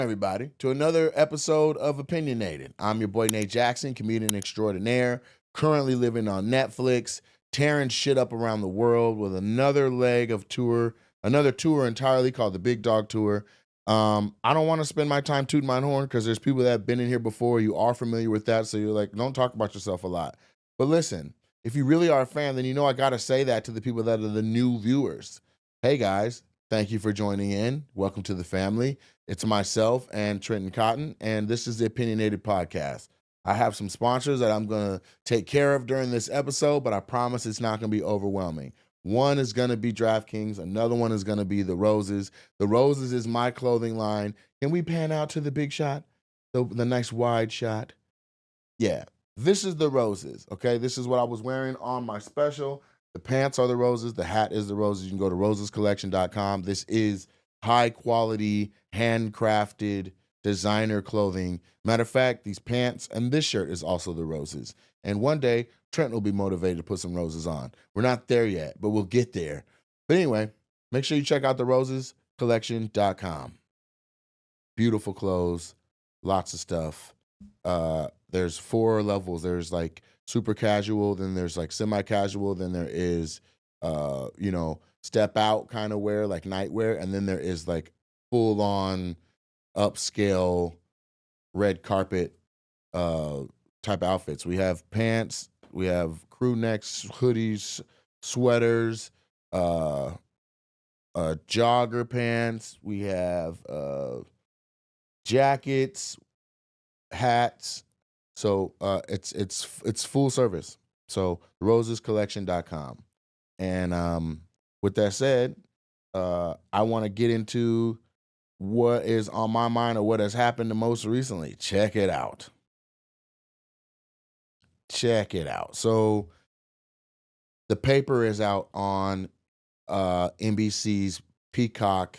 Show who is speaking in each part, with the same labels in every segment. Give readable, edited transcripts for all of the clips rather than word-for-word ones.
Speaker 1: Everybody, to another episode of Opinionated. I'm your boy Nate Jackson, comedian extraordinaire, currently living on Netflix, tearing shit up around the world with another leg of tour, another tour entirely called the Big Dog Tour. I don't want to spend my time tooting my own horn because there's people that have been in here before. You are familiar with that, so you're like, don't talk about yourself a lot. But listen, if you really are a fan, then you know I got to say that to the people that are the new viewers. Hey guys, thank you for joining in. Welcome to the family. It's myself and Trenton Cotton, and this is the Opinionated Podcast. I have some sponsors that I'm going to take care of during this episode, but I promise it's not going to be overwhelming. One is going to be DraftKings. Another one is going to be The Roses. The Roses is my clothing line. Can we pan out to the big shot? The nice wide shot? Yeah. This is The Roses, okay? This is what I was wearing on my special. The pants are The Roses. The hat is The Roses. You can go to rosescollection.com. This is high quality, handcrafted designer clothing. Matter of fact, these pants and this shirt is also The Roses. And one day, Trent will be motivated to put some roses on. We're not there yet, but we'll get there. But anyway, make sure you check out the rosescollection.com. Beautiful clothes, lots of stuff. There's 4 levels. There's like super casual, then there's like semi-casual, then there is step out kind of wear, like nightwear, and then there is like full on upscale red carpet type outfits. We have pants, we have crew necks, hoodies, sweaters, jogger pants, we have jackets, hats. So it's full service. So rosescollection.com. And with that said, I want to get into what is on my mind or what has happened the most recently. Check it out. So the paper is out on NBC's Peacock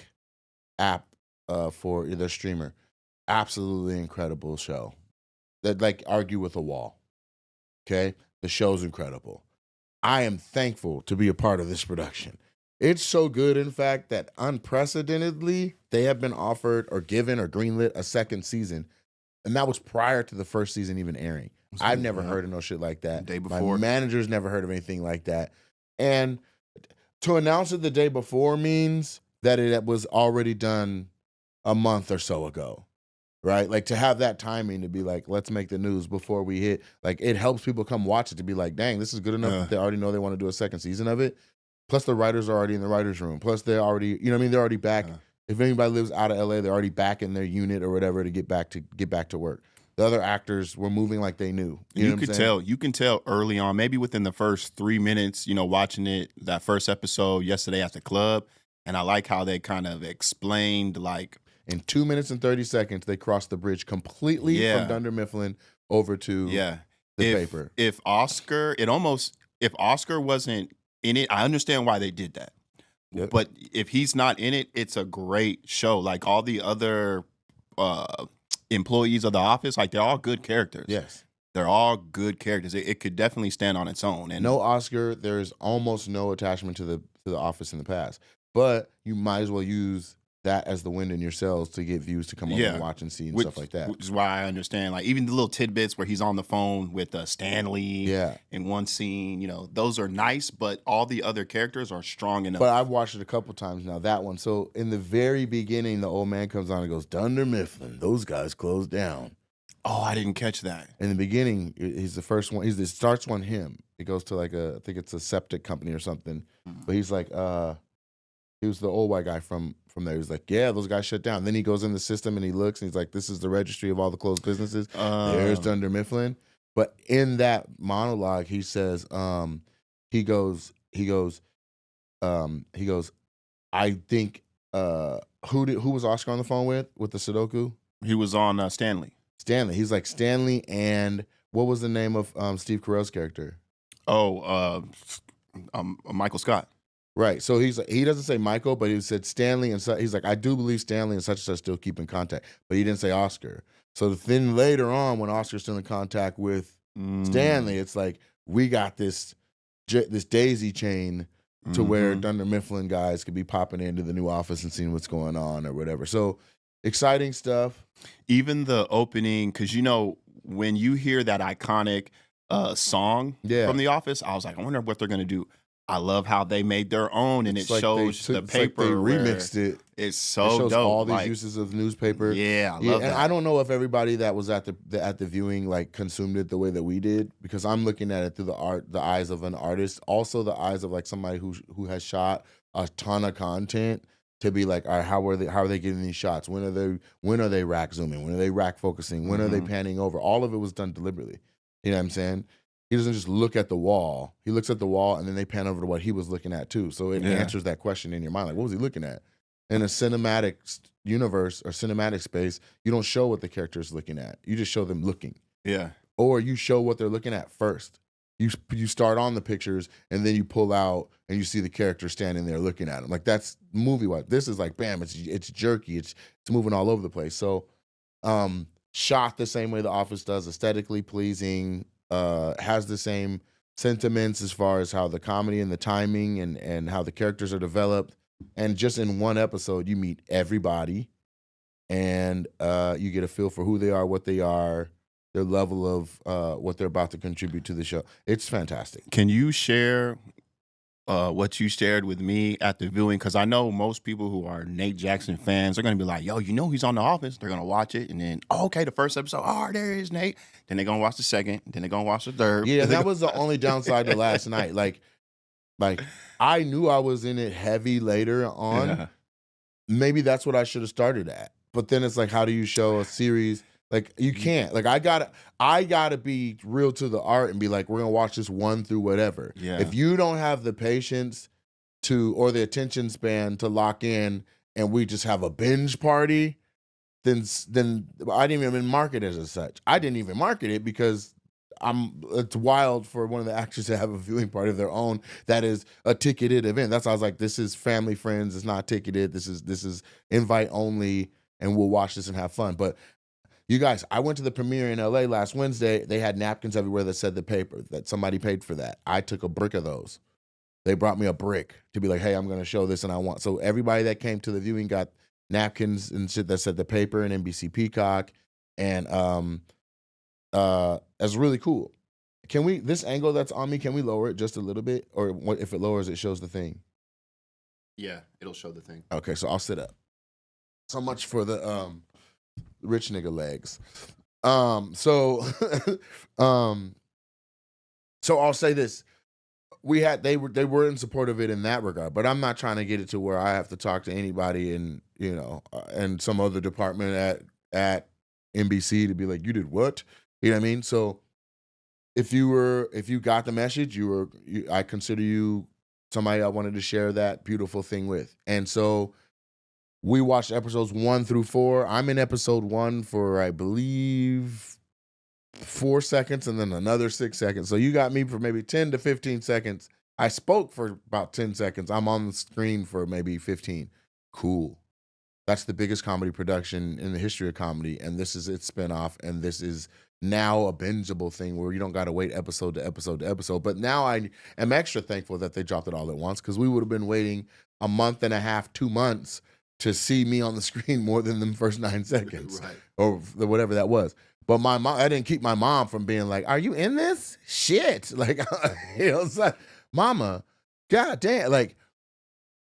Speaker 1: app for their streamer. Absolutely incredible show. That like argue with a wall. Okay? The show's incredible. I am thankful to be a part of this production. It's so good, in fact, that unprecedentedly, they have been offered or given or greenlit a second season. And that was prior to the first season even airing. I've never heard of no shit like that.
Speaker 2: The day before.
Speaker 1: My manager's never heard of anything like that. And to announce it the day before means that it was already done a month or so ago. Right? Like to have that timing to be like, let's make the news before we hit. Like it helps people come watch it to be like, dang, this is good enough that they already know they want to do a second season of it. Plus the writers are already in the writer's room. Plus they're already, you know what I mean? They're already back. If anybody lives out of LA, they're already back in their unit or whatever to get back to work. The other actors were moving like they knew.
Speaker 2: You can tell early on, maybe within the first 3 minutes, watching it, that first episode yesterday at the club. And I like how they kind of explained like,
Speaker 1: in 2 minutes and 30 seconds, they crossed the bridge completely from Dunder Mifflin over to the paper.
Speaker 2: If Oscar wasn't in it, I understand why they did that. Yep. But if he's not in it, it's a great show. Like all the other employees of The Office, like they're all good characters.
Speaker 1: Yes.
Speaker 2: They're all good characters. It could definitely stand on its own. And
Speaker 1: no Oscar, there's almost no attachment to the Office in the past. But you might as well use that as the wind in your sails to get views to come over and watch and see and stuff like that.
Speaker 2: Which is why I understand, like even the little tidbits where he's on the phone with Stanley in one scene, those are nice, but all the other characters are strong enough.
Speaker 1: But I've watched it a couple times now, that one. So in the very beginning, the old man comes on and goes, Dunder Mifflin, those guys closed down.
Speaker 2: Oh, I didn't catch that.
Speaker 1: In the beginning, he's the first one. It starts on him. It goes to like I think it's a septic company or something. But he's like, he was the old white guy from there. He's like, yeah, those guys shut down. Then he goes in the system and he looks and he's like, this is the registry of all the closed businesses. There's Dunder Mifflin. But in that monologue, he says, he goes, I think, who was Oscar on the phone with the Sudoku?
Speaker 2: He was on Stanley.
Speaker 1: Stanley. He's like Stanley, and what was the name of Steve Carell's character?
Speaker 2: Michael Scott.
Speaker 1: Right. So he doesn't say Michael, but he said Stanley, and he's like, I do believe Stanley and such still keep in contact, but he didn't say Oscar. So then later on, when Oscar's still in contact with Stanley, it's like we got this daisy chain to where Dunder Mifflin guys could be popping into the new office and seeing what's going on or whatever. So exciting stuff.
Speaker 2: Even the opening, because when you hear that iconic song
Speaker 1: Yeah.
Speaker 2: from The Office, I was like, I wonder what they're gonna do. I love how they made their own, and
Speaker 1: It's
Speaker 2: it
Speaker 1: like
Speaker 2: shows the
Speaker 1: it's like they
Speaker 2: paper where
Speaker 1: remixed it.
Speaker 2: it's
Speaker 1: It
Speaker 2: so
Speaker 1: shows
Speaker 2: dope.
Speaker 1: all these
Speaker 2: Like,
Speaker 1: uses of newspaper.
Speaker 2: yeah, I
Speaker 1: Yeah,
Speaker 2: love
Speaker 1: and
Speaker 2: that.
Speaker 1: I don't know if everybody that was at the viewing like consumed it the way that we did, because I'm looking at it through the eyes of an artist, also the eyes of like somebody who has shot a ton of content, to be like, all right, how are they getting these shots? When are they rack zooming? When are they rack focusing? When are they panning over? All of it was done deliberately. You know what I'm saying? He doesn't just look at the wall. He looks at the wall and then they pan over to what he was looking at too. So it answers that question in your mind. Like, what was he looking at? In a cinematic universe or cinematic space, you don't show what the character is looking at. You just show them looking.
Speaker 2: Yeah.
Speaker 1: Or you show what they're looking at first. You start on the pictures and then you pull out and you see the character standing there looking at them. Like, that's movie-wise. This is like, bam, it's jerky. It's moving all over the place. So shot the same way The Office does, aesthetically pleasing, has the same sentiments as far as how the comedy and the timing and how the characters are developed. And just in one episode, you meet everybody and you get a feel for who they are, what they are, their level of what they're about to contribute to the show. It's fantastic.
Speaker 2: Can you share what you shared with me at the viewing? Because I know most people who are Nate Jackson fans are going to be like, yo, he's on The Office. They're going to watch it. And then, okay, the first episode, there is Nate. Then they're going to watch the second. Then they're going to watch the third.
Speaker 1: Yeah, that was the only downside to last night. Like I knew I was in it heavy later on.
Speaker 2: Yeah.
Speaker 1: Maybe that's what I should have started at. But then it's like, how do you show a series? Like, you can't. Like, I gotta be real to the art and be like, we're gonna watch this one through whatever.
Speaker 2: Yeah.
Speaker 1: If you don't have the patience or the attention span to lock in, and we just have a binge party, then I didn't even market it as such. I didn't even market it because it's wild for one of the actors to have a viewing party of their own that is a ticketed event. That's why I was like, this is family, friends. It's not ticketed. This is invite only, and we'll watch this and have fun. But you guys, I went to the premiere in LA last Wednesday. They had napkins everywhere that said The Paper, that somebody paid for that. I took a brick of those. They brought me a brick to be like, hey, I'm going to show this and I want. So everybody that came to the viewing got napkins and shit that said The Paper and NBC Peacock. And that's really cool. This angle that's on me, can we lower it just a little bit? Or if it lowers, it shows the thing?
Speaker 2: Yeah, it'll show the thing.
Speaker 1: Okay, so I'll sit up. So much for the rich nigga legs. So I'll say this. They were in support of it in that regard, but I'm not trying to get it to where I have to talk to anybody in and some other department at NBC to be like, you did what? You know what I mean? So if you got the message, I consider you somebody I wanted to share that beautiful thing with. And so we watched episodes 1 through 4. I'm in episode 1 for, I believe, 4 seconds and then another 6 seconds. So you got me for maybe 10 to 15 seconds. I spoke for about 10 seconds. I'm on the screen for maybe 15. Cool. That's the biggest comedy production in the history of comedy. And this is its spinoff. And this is now a bingeable thing where you don't got to wait episode to episode to episode. But now I am extra thankful that they dropped it all at once, because we would have been waiting a month and a half, 2 months to see me on the screen more than the first 9 seconds.
Speaker 2: Right.
Speaker 1: Or whatever that was. But my mom, I didn't keep my mom from being like, are you in this? Shit. Like, it's like, mama, god damn. Like,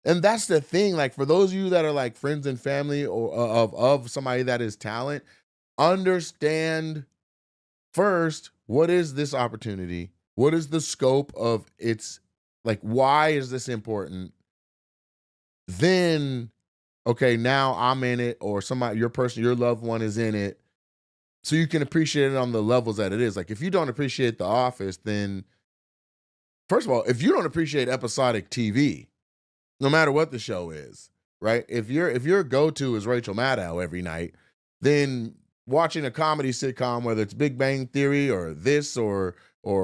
Speaker 1: and that's the thing. Like, for those of you that are like friends and family or of somebody that is talent, understand first, what is this opportunity? What is the scope of its, like, why is this important? Then, okay, now I'm in it, or your loved one is in it, so you can appreciate it on the levels that it is. Like, if you don't appreciate The Office, then first of all, if you don't appreciate episodic TV, no matter what the show is, right? If your go-to is Rachel Maddow every night, then watching a comedy sitcom, whether it's Big Bang Theory or this or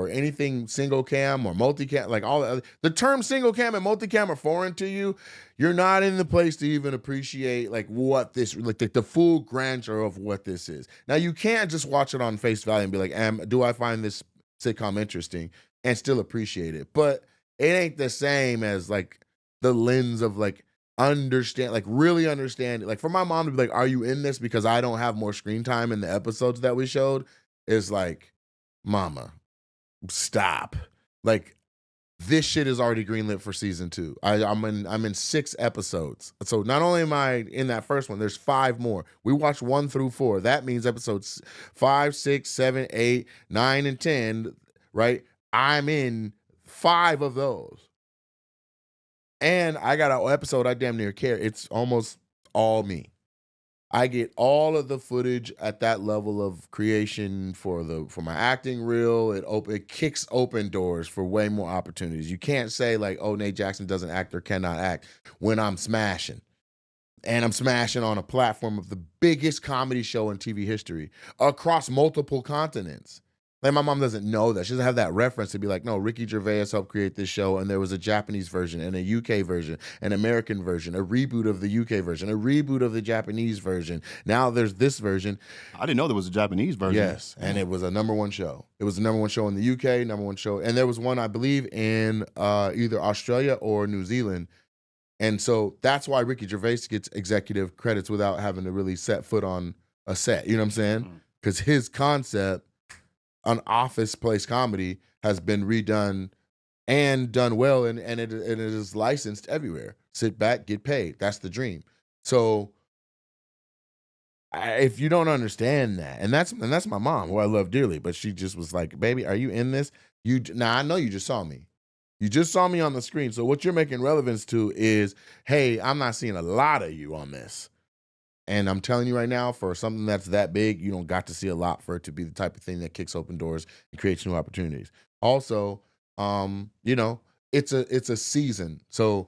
Speaker 1: anything single cam or multicam, like all the term single cam and multicam are foreign to you, you're not in the place to even appreciate like what this, like the full grandeur of what this is. Now, you can't just watch it on face value and be like, do I find this sitcom interesting, and still appreciate it? But it ain't the same as like the lens of like understand, like really understand, like for my mom to be like, are you in this because I don't have more screen time in the episodes that we showed, is like, mama, stop. Like, this shit is already greenlit for season 2. I'm in 6 episodes. So not only am I in that first one, there's 5 more. We watched 1 through 4. That means episodes 5, 6, 7, 8, 9, and 10, right? I'm in 5 of those. And I got an episode I damn near care. It's almost all me. I get all of the footage at that level of creation for my acting reel. It kicks open doors for way more opportunities. You can't say like, oh, Nate Jackson doesn't act or cannot act when I'm smashing. And I'm smashing on a platform of the biggest comedy show in TV history across multiple continents. Like, my mom doesn't know that. She doesn't have that reference to be like, no, Ricky Gervais helped create this show, and there was a Japanese version and a UK version, an American version, a reboot of the UK version, a reboot of the Japanese version. Now there's this version.
Speaker 2: I didn't know there was a Japanese version.
Speaker 1: Yes, and it was a #1 show. It was the #1 show in the UK, #1 show. And there was one, I believe, in either Australia or New Zealand. And so that's why Ricky Gervais gets executive credits without having to really set foot on a set. You know what I'm saying? Because his concept on Office Place comedy has been redone and done well, and it is licensed everywhere. Sit back, get paid. That's the dream. So if you don't understand that, and that's my mom, who I love dearly, but she just was like, baby, are you in this? I know you just saw me. You just saw me on the screen. So what you're making relevance to is, hey, I'm not seeing a lot of you on this. And I'm telling you right now, for something that's that big, you don't got to see a lot for it to be the type of thing that kicks open doors and creates new opportunities. Also, it's a season. So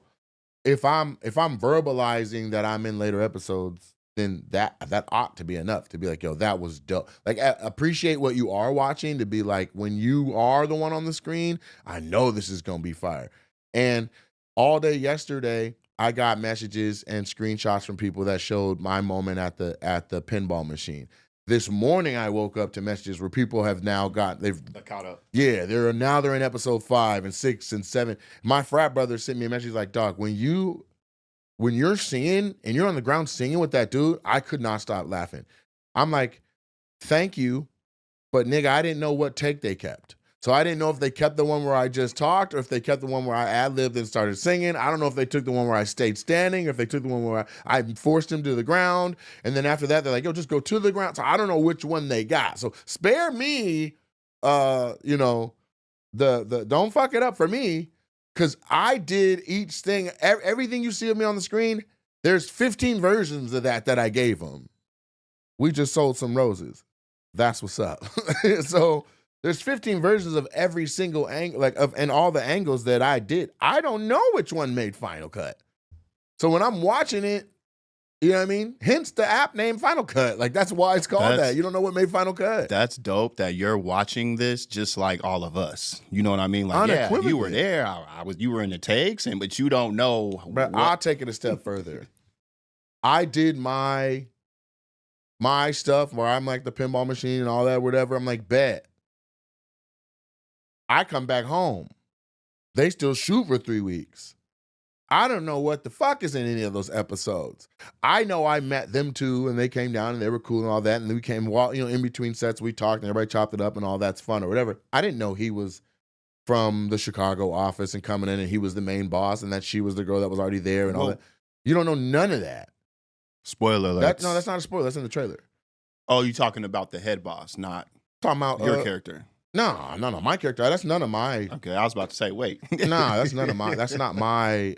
Speaker 1: if I'm verbalizing that I'm in later episodes, then that ought to be enough to be like, yo, that was dope. Like, appreciate what you are watching, to be like, when you are the one on the screen, I know this is gonna be fire. And all day yesterday, I got messages and screenshots from people that showed my moment at the pinball machine. This morning, I woke up to messages where people have now they've
Speaker 2: caught up.
Speaker 1: Yeah, they're in episode 5 and 6 and 7. My frat brother sent me a message like, dog, when you're singing and you're on the ground singing with that dude, I could not stop laughing. I'm like, thank you, but nigga, I didn't know what take they kept. So I didn't know if they kept the one where I just talked, or if they kept the one where I ad-libbed and started singing. I don't know if they took the one where I stayed standing, or if they took the one where I forced him to the ground. And then after that, they're like, yo, just go to the ground. So I don't know which one they got. So spare me, the don't fuck it up for me, because I did each thing. Everything you see of me on the screen, there's 15 versions of that I gave them. We just sold some roses. That's what's up. So there's 15 versions of every single angle, and all the angles that I did. I don't know which one made Final Cut. So when I'm watching it, you know what I mean? Hence the app name Final Cut. Like, that's why it's called that. You don't know what made Final Cut.
Speaker 2: That's dope that you're watching this just like all of us. You know what I mean? Like, yeah, you were there. You were in the takes, but you don't know.
Speaker 1: But I'll take it a step further. I did my stuff where I'm like the pinball machine and all that, whatever. I'm like, bet. I come back home. They still shoot for 3 weeks. I don't know what the fuck is in any of those episodes. I know I met them too, and they came down and they were cool and all that. And we came, in between sets, we talked and everybody chopped it up and all that's fun or whatever. I didn't know he was from the Chicago office and coming in and he was the main boss and that she was the girl that was already there and all that. You don't know none of that.
Speaker 2: Spoiler alert.
Speaker 1: No, that's not a spoiler. That's in the trailer.
Speaker 2: Oh, you're talking about the head boss, not
Speaker 1: talking about
Speaker 2: your character.
Speaker 1: No, my character. That's none of my.
Speaker 2: Okay, I was about to say, wait.
Speaker 1: Nah, that's none of my. That's not my.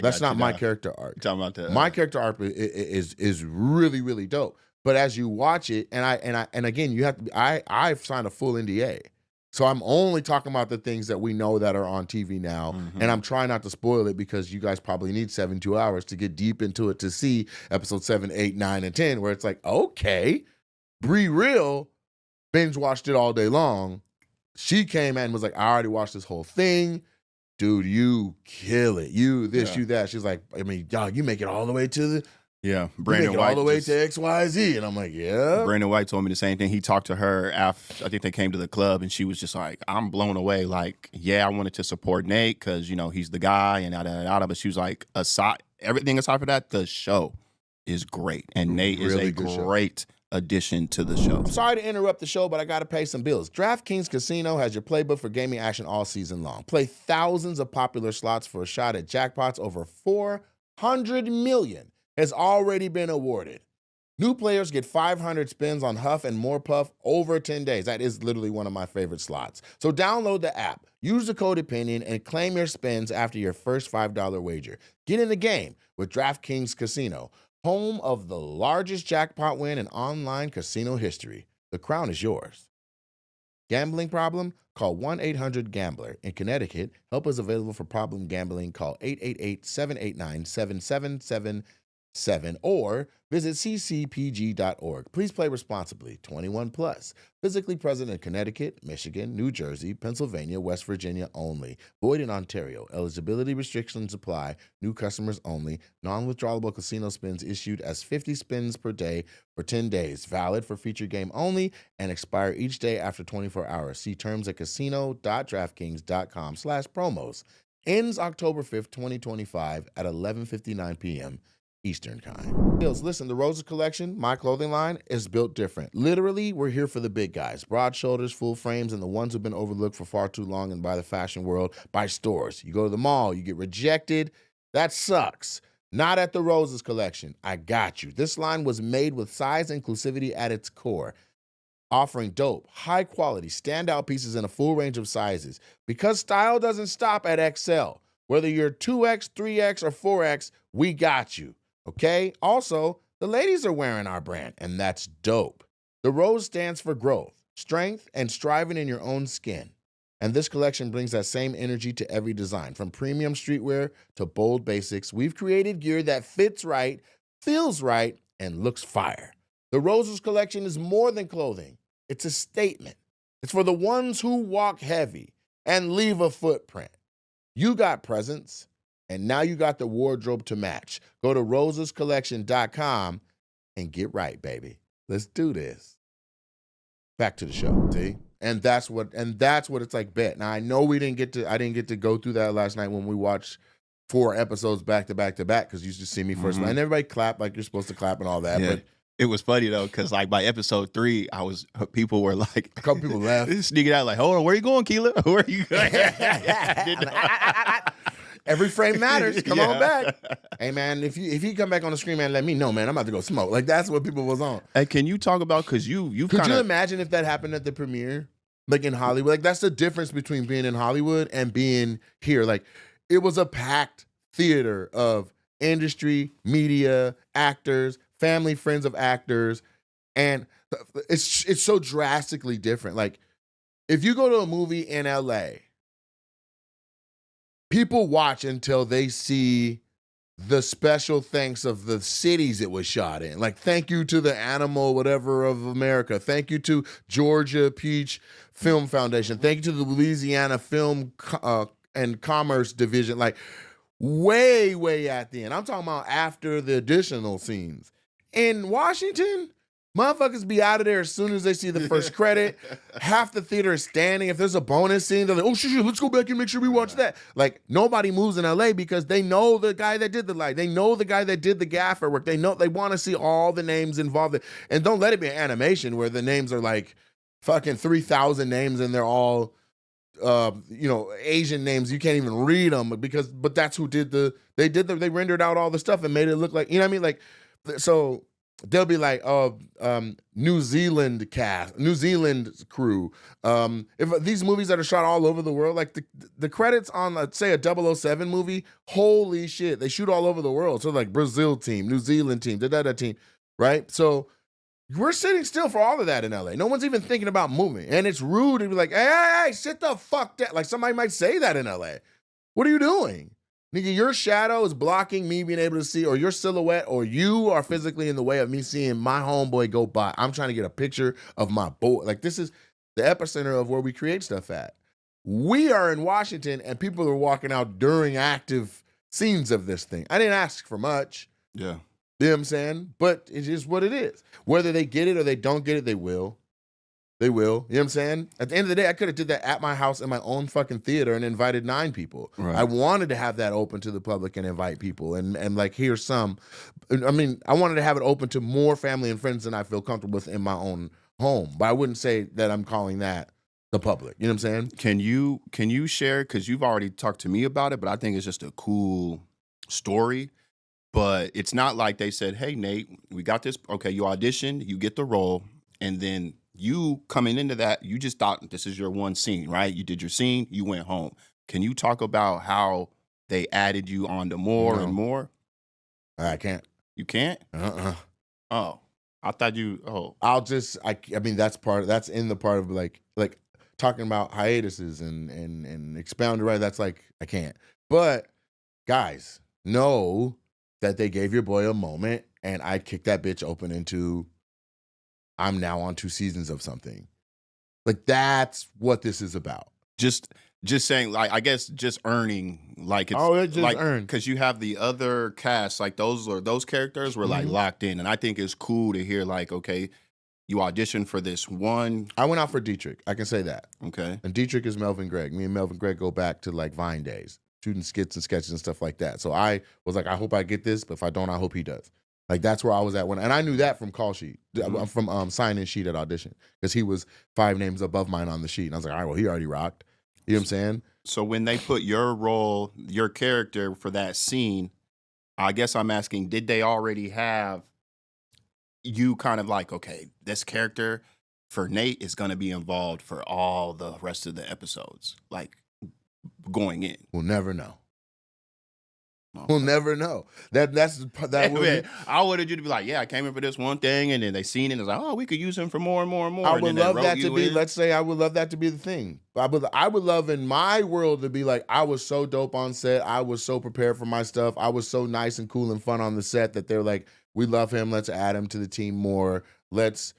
Speaker 1: That's not my character arc.
Speaker 2: You're talking about the.
Speaker 1: My character arc is really, really dope. But as you watch it, and again, you have to. I've signed a full NDA, so I'm only talking about the things that we know that are on TV now, and I'm trying not to spoil it because you guys probably need 72 hours to get deep into it to see episode 7, 8, 9, and 10, where it's like, okay, Bree Real binge watched it all day long. She came and was like, I already watched this whole thing. Dude, you kill it. You this, you that. She's like, I mean, dog, you make it all the way to the.
Speaker 2: Yeah, Brandon White.
Speaker 1: All the way to XYZ. And I'm like, yeah.
Speaker 2: Brandon White told me the same thing. He talked to her after, I think they came to the club, and she was just like, I'm blown away. Like, yeah, I wanted to support Nate because, he's the guy and but she was like, aside, everything aside from that, the show is great, and Nate is
Speaker 1: Really
Speaker 2: a
Speaker 1: good show.
Speaker 2: great addition to the show.
Speaker 1: I'm sorry to interrupt the show, but I got to pay some bills. DraftKings Casino has your playbook for gaming action all season long. Play thousands of popular slots for a shot at jackpots. Over $400 million has already been awarded. New players get 500 spins on Huff and More Puff over 10 days. That is literally one of my favorite slots. So download the app, use the code OPINION, and claim your spins after your first $5 wager. Get in the game with DraftKings Casino, home of the largest jackpot win in online casino history. The crown is yours. Gambling problem? Call 1-800-GAMBLER. In Connecticut, help is available for problem gambling. Call 888-789-7777 or visit ccpg.org. Please play responsibly. 21 plus. Physically present in Connecticut, Michigan, New Jersey, Pennsylvania, West Virginia only. Void in Ontario. Eligibility restrictions apply. New customers only. Non-withdrawable casino spins issued as 50 spins per day for 10 days. Valid for feature game only and expire each day after 24 hours. See terms at casino.draftkings.com/promos. Ends October 5th, 2025 at 11:59 p.m. Eastern Time. Listen, the Roses collection, my clothing line, is built different. Literally, we're here for the big guys. Broad shoulders, full frames, and the ones who've been overlooked for far too long and by the fashion world, by stores. You go to the mall, you get rejected. That sucks. Not at the Roses collection. I got you. This line was made with size inclusivity at its core, offering dope, high quality, standout pieces in a full range of sizes. Because style doesn't stop at XL. Whether you're 2X, 3X, or 4X, we got you. Okay? Also, the ladies are wearing our brand, and that's dope. The Rose stands for growth, strength, and striving in your own skin. And this collection brings that same energy to every design. From premium streetwear to bold basics, we've created gear that fits right, feels right, and looks fire. The Roses collection is more than clothing. It's a statement. It's for the ones who walk heavy and leave a footprint. You got presence, and now you got the wardrobe to match. Go to rosescollection.com and get right, baby. Let's do this. Back to the show, see? And that's what it's like. Bet. Now I know I didn't get to go through that last night when we watched 4 episodes back to back to back because you used to see me first. And everybody clapped like you're supposed to clap and all that.
Speaker 2: Yeah.
Speaker 1: But
Speaker 2: it was funny though, because like by episode 3, people were like,
Speaker 1: a couple people left.
Speaker 2: Sneaking out like, hold on, where you going, Keela? Where you going?
Speaker 1: Every frame matters. Come on back. Hey man, if you come back on the screen, man, let me know, man. I'm about to go smoke. Like that's what people was on.
Speaker 2: Hey, can you talk about, because you
Speaker 1: could you imagine if that happened at the premiere? Like in Hollywood? Like that's the difference between being in Hollywood and being here. Like it was a packed theater of industry, media, actors, family, friends of actors, and it's so drastically different. Like if you go to a movie in LA, people watch until they see the special thanks of the cities it was shot in. Like, thank you to the Animal whatever of America. Thank you to Georgia Peach Film Foundation. Thank you to the Louisiana Film and Commerce Division. Like, way, way at the end. I'm talking about after the additional scenes. In Washington, motherfuckers be out of there as soon as they see the first credit. Half the theater is standing. If there's a bonus scene, they're like, oh, shit, let's go back and make sure we watch that. Like, nobody moves in LA because they know the guy that did the light. They know the guy that did the gaffer work. They know they want to see all the names involved. And don't let it be an animation where the names are like fucking 3,000 names and they're all, Asian names. You can't even read them but that's who they rendered out all the stuff and made it look like, you know what I mean? Like, so they'll be like, New Zealand cast, New Zealand crew. If these movies that are shot all over the world, like the credits on, let's say, a 007 movie, holy shit, they shoot all over the world. So like Brazil team, New Zealand team, da team, right? So we're sitting still for all of that in LA. No one's even thinking about moving. And it's rude to be like, hey, sit the fuck down. Like somebody might say that in LA. What are you doing? Nigga, your shadow is blocking me being able to see, or your silhouette, or you are physically in the way of me seeing my homeboy go by. I'm trying to get a picture of my boy. Like, this is the epicenter of where we create stuff at. We are in Washington, and people are walking out during active scenes of this thing. I didn't ask for much.
Speaker 2: Yeah.
Speaker 1: You know what I'm saying? But it is what it is. Whether they get it or they don't get it, they will. They will. You know what I'm saying? At the end of the day, I could have did that at my house in my own fucking theater and invited 9 people.
Speaker 2: Right.
Speaker 1: I wanted to have that open to the public and invite people and like here's some. I mean, I wanted to have it open to more family and friends than I feel comfortable with in my own home. But I wouldn't say that I'm calling that the public. You know what I'm saying?
Speaker 2: Can you share, because you've already talked to me about it, but I think it's just a cool story. But it's not like they said, hey, Nate, we got this. Okay, you auditioned, you get the role, and then you coming into that, you just thought this is your one scene, right? You did your scene, you went home. Can you talk about how they added you on to more
Speaker 1: No.
Speaker 2: and more?
Speaker 1: I can't.
Speaker 2: You can't? Oh, I thought you,
Speaker 1: I mean, that's in the part of like talking about hiatuses and expounded, right? That's like, I can't. But guys, know that they gave your boy a moment and I kicked that bitch open into, I'm now on 2 seasons of something. Like, that's what this is about.
Speaker 2: just saying, like, I guess just earning, like, it's
Speaker 1: Just
Speaker 2: like,
Speaker 1: earned.
Speaker 2: because you have the other cast, like those characters were like locked in, and I think it's cool to hear, like, okay, you auditioned for this one.
Speaker 1: I went out for Dietrich. I can say that.
Speaker 2: Okay.
Speaker 1: And Dietrich is Melvin Gregg. Me and Melvin Gregg go back to like Vine days, shooting skits and sketches and stuff like that. So I was like, I hope I get this, but if I don't, I hope he does. Like, that's where I was at and I knew that from call sheet, from sign-in sheet at audition, because he was 5 names above mine on the sheet. And I was like, all right, well, he already rocked. You know what I'm saying?
Speaker 2: So when they put your role, your character for that scene, I guess I'm asking, did they already have you kind of like, okay, this character for Nate is going to be involved for all the rest of the episodes, like going in?
Speaker 1: We'll never know.
Speaker 2: Okay.
Speaker 1: We'll never know. That would.
Speaker 2: I wanted you to be like, yeah, I came in for this one thing, and then they seen it and it's like, oh, we could use him for more and more and more.
Speaker 1: I
Speaker 2: and
Speaker 1: would
Speaker 2: then they
Speaker 1: love
Speaker 2: wrote
Speaker 1: that
Speaker 2: you
Speaker 1: to be.
Speaker 2: in.
Speaker 1: Let's say I would love that to be the thing. I would love in my world to be like, I was so dope on set. I was so prepared for my stuff. I was so nice and cool and fun on the set that they're like, we love him. Let's add him to the team more. Let's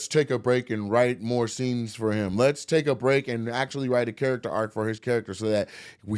Speaker 1: take a break and write more scenes for him. Let's take a break and actually write a character arc for his character so that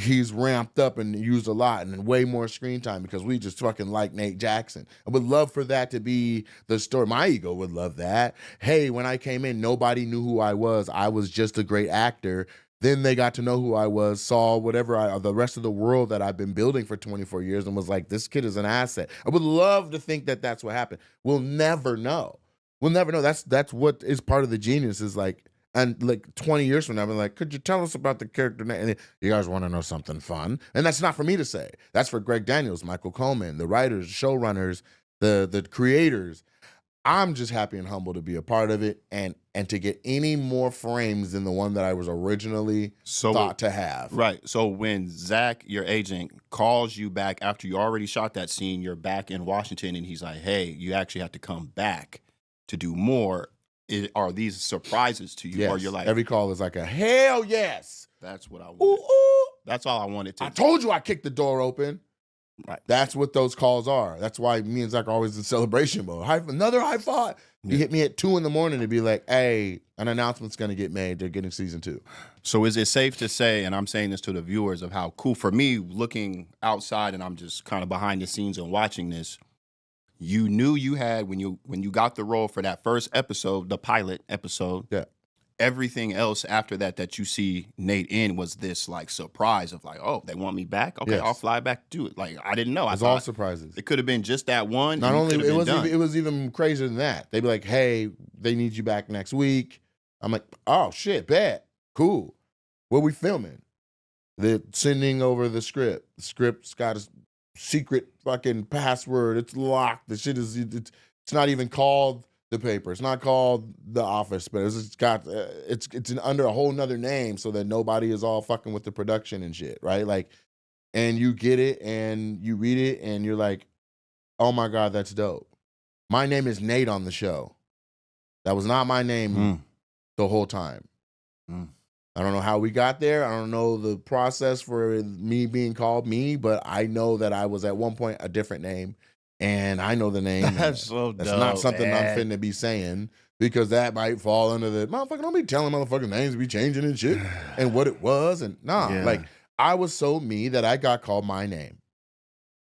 Speaker 1: he's ramped up and used a lot and way more screen time because we just fucking like Nate Jackson. I would love for that to be the story. My ego would love that. Hey, when I came in, nobody knew who I was. I was just a great actor. Then they got to know who I was, saw the rest of the world that I've been building for 24 years and was like, this kid is an asset. I would love to think that that's what happened. We'll never know. We'll never know. That's what is part of the genius is like, and like 20 years from now, I'm like, could you tell us about the character? And you guys want to know something fun? And that's not for me to say. That's for Greg Daniels, Michael Coleman, the writers, showrunners, the creators. I'm just happy and humble to be a part of it and to get any more frames than the one that I was originally thought to have.
Speaker 2: Right. So when Zach, your agent, calls you back after you already shot that scene, you're back in Washington, and he's like, hey, you actually have to come back to do more. Are these surprises to you?
Speaker 1: Yes.
Speaker 2: Or you're like,
Speaker 1: every call is like a hell yes.
Speaker 2: That's what I wanted.
Speaker 1: Ooh, ooh.
Speaker 2: That's all I wanted to.
Speaker 1: I told you I kicked the door open.
Speaker 2: Right.
Speaker 1: That's what those calls are. That's why me and Zach are always in celebration mode. Another high five.
Speaker 2: Yeah.
Speaker 1: You hit me at 2 a.m. to be like, hey, an announcement's going to get made. They're getting season 2.
Speaker 2: So is it safe to say, and I'm saying this to the viewers, of how cool for me looking outside and I'm just kind of behind the scenes and watching this, you knew you had, when you got the role for that first episode, the pilot episode,
Speaker 1: yeah,
Speaker 2: everything else after that you see Nate in was this like surprise of like, oh, they want me back? Okay,
Speaker 1: yes.
Speaker 2: I'll fly back to do it. Like, I didn't know.
Speaker 1: It was all surprises.
Speaker 2: It could have been just that one.
Speaker 1: Not only it was even crazier than that. They'd be like, hey, they need you back next week. I'm like, oh shit, bet. Cool. What we filming? They're sending over the script. The script's got a secret fucking password. It's locked. The shit is it's not even called The Paper. It's not called The Office, but it's got it's under a whole nother name so that nobody is all fucking with the production and shit, right? Like, and you get it and you read it and you're like, oh my God, that's dope. My name is Nate on the show. That was not my name the whole time. I don't know how we got there. I don't know the process for me being called me, but I know that I was at one point a different name, and I know the name.
Speaker 2: That's so
Speaker 1: That's
Speaker 2: dope,
Speaker 1: not something
Speaker 2: man.
Speaker 1: I'm finna be saying because that might fall under the motherfucker. Don't be telling motherfuckers names be changing and shit and what it was and nah.
Speaker 2: Yeah.
Speaker 1: Like I was so me that I got called my name.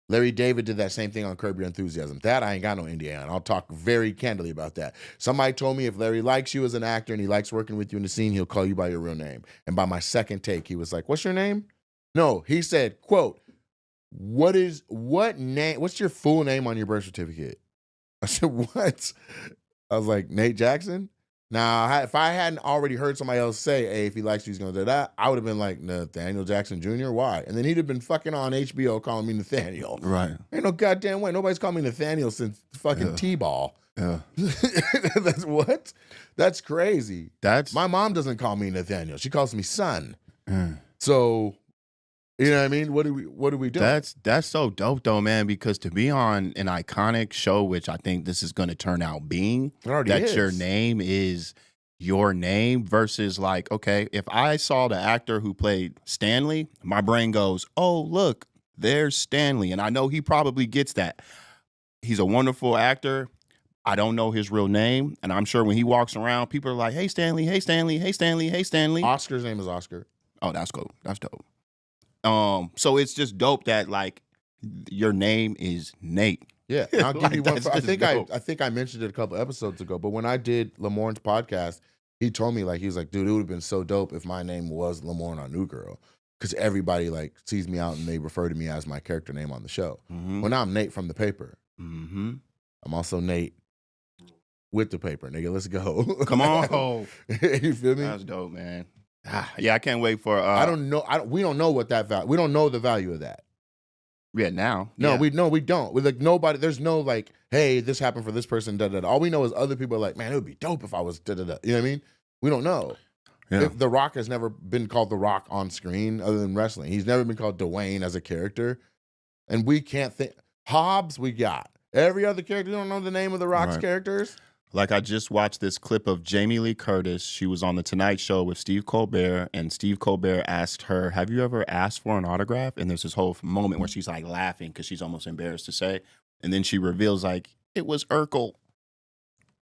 Speaker 1: Larry David did that same thing on Curb Your Enthusiasm. That I ain't got no NDA on. I'll talk very candidly about that. Somebody told me if Larry likes you as an actor and he likes working with you in the scene, he'll call you by your real name. And by my second take, he was like, "What's your name?" No, he said, quote, what's your full name on your birth certificate? I said, what? I was like, Nate Jackson? Now, if I hadn't already heard somebody else say, hey, if he likes you, he's going to do that, I would have been like, Nathaniel Jackson Jr., why? And then he'd have been fucking on HBO calling me Nathaniel.
Speaker 2: Right.
Speaker 1: Ain't no goddamn way. Nobody's called me Nathaniel since fucking T-ball.
Speaker 2: Yeah.
Speaker 1: That's what? That's crazy.
Speaker 2: That's
Speaker 1: My mom doesn't call me Nathaniel. She calls me son.
Speaker 2: Mm.
Speaker 1: So, you know what I mean? What do we do?
Speaker 2: That's so dope though, man, because to be on an iconic show, which I think this is going to turn out being,
Speaker 1: It already
Speaker 2: that
Speaker 1: is.
Speaker 2: your name is your name versus like, okay, if I saw the actor who played Stanley, my brain goes, oh, look, there's Stanley. And I know he probably gets that. He's a wonderful actor. I don't know his real name. And I'm sure when he walks around, people are like, hey, Stanley, hey, Stanley, hey, Stanley, hey, Stanley.
Speaker 1: Oscar's name is Oscar.
Speaker 2: Oh, that's cool. That's dope. So it's just dope that like your name is Nate.
Speaker 1: Yeah, and I'll give you one.
Speaker 2: That's
Speaker 1: I
Speaker 2: just
Speaker 1: think
Speaker 2: dope.
Speaker 1: I think I mentioned it a couple episodes ago, but when I did Lamorne's podcast, he told me like he was like, dude, it would have been so dope if my name was Lamorne on New Girl, because everybody like sees me out and they refer to me as my character name on the show.
Speaker 2: Mm-hmm.
Speaker 1: Well, now I'm Nate from the paper.
Speaker 2: Mm-hmm.
Speaker 1: I'm also Nate with the paper, nigga. Let's go.
Speaker 2: Come on.
Speaker 1: You feel me?
Speaker 2: That's dope, man. Yeah, I can't wait for.
Speaker 1: I don't know. We don't know what that value. We don't know the value of that.
Speaker 2: Yeah, now.
Speaker 1: No,
Speaker 2: yeah.
Speaker 1: we don't. We're like nobody. There's no like, hey, this happened for this person. Da da da. All we know is other people are like, man, it would be dope if I was da da da. You know what I mean? We don't know.
Speaker 2: Yeah.
Speaker 1: If The Rock has never been called The Rock on screen other than wrestling. He's never been called Dwayne as a character, and we can't think. Hobbs, we got every other character. You don't know the name of The Rock's
Speaker 2: Right.
Speaker 1: characters.
Speaker 2: Like I just watched this clip of Jamie Lee Curtis. She was on the Tonight Show with Steve Colbert, and Steve Colbert asked her, "Have you ever asked for an autograph?" And there's this whole moment where she's like laughing because she's almost embarrassed to say, and then she reveals like it was Urkel,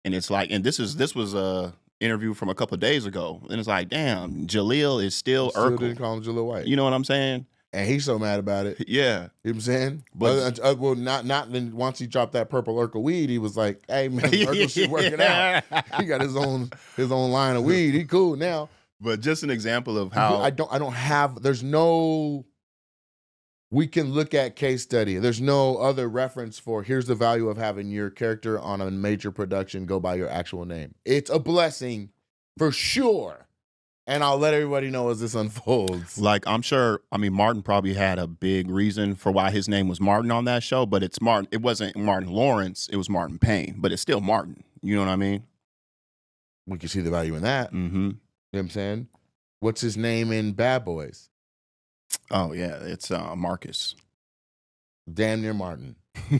Speaker 2: and it's like, and this was a interview from a couple of days ago, and it's like, damn, Jaleel is still
Speaker 1: Still
Speaker 2: Urkel.
Speaker 1: didn't call him Jaleel White.
Speaker 2: You know what I'm saying?
Speaker 1: And he's so mad about it.
Speaker 2: Yeah.
Speaker 1: You know what I'm saying?
Speaker 2: But-
Speaker 1: Well, not then once he dropped that purple Urkel weed, he was like, hey man, Urkel shit working out. He got his own line of weed. He cool now.
Speaker 2: But just an example of how
Speaker 1: I don't have, there's no, we can look at case study. There's no other reference for here's the value of having your character on a major production go by your actual name. It's a blessing for sure. And I'll let everybody know as this unfolds.
Speaker 2: like I'm sure, I mean, Martin probably had a big reason for why his name was Martin on that show, but it's Martin. It wasn't Martin Lawrence. It was Martin Payne, but it's still Martin. You know what I mean?
Speaker 1: We can see the value in that.
Speaker 2: Mm-hmm.
Speaker 1: You know what I'm saying? What's his name in Bad Boys?
Speaker 2: Oh yeah, it's Marcus.
Speaker 1: Damn near Martin.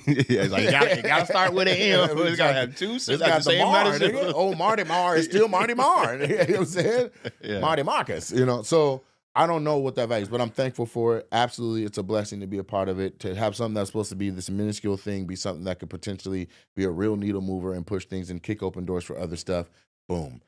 Speaker 2: Yeah, it's like you gotta start with an M. It's gotta have two.
Speaker 1: It's got the Mar, nigga. Oh, Marty Marr is still Marty Marr. You know what I'm saying?
Speaker 2: Yeah.
Speaker 1: Marty Marcus, you know. So I don't know what that value is, but I'm thankful for it. Absolutely, it's a blessing to be a part of it, to have something that's supposed to be this minuscule thing be something that could potentially be a real needle mover and push things and kick open doors for other stuff. Boom.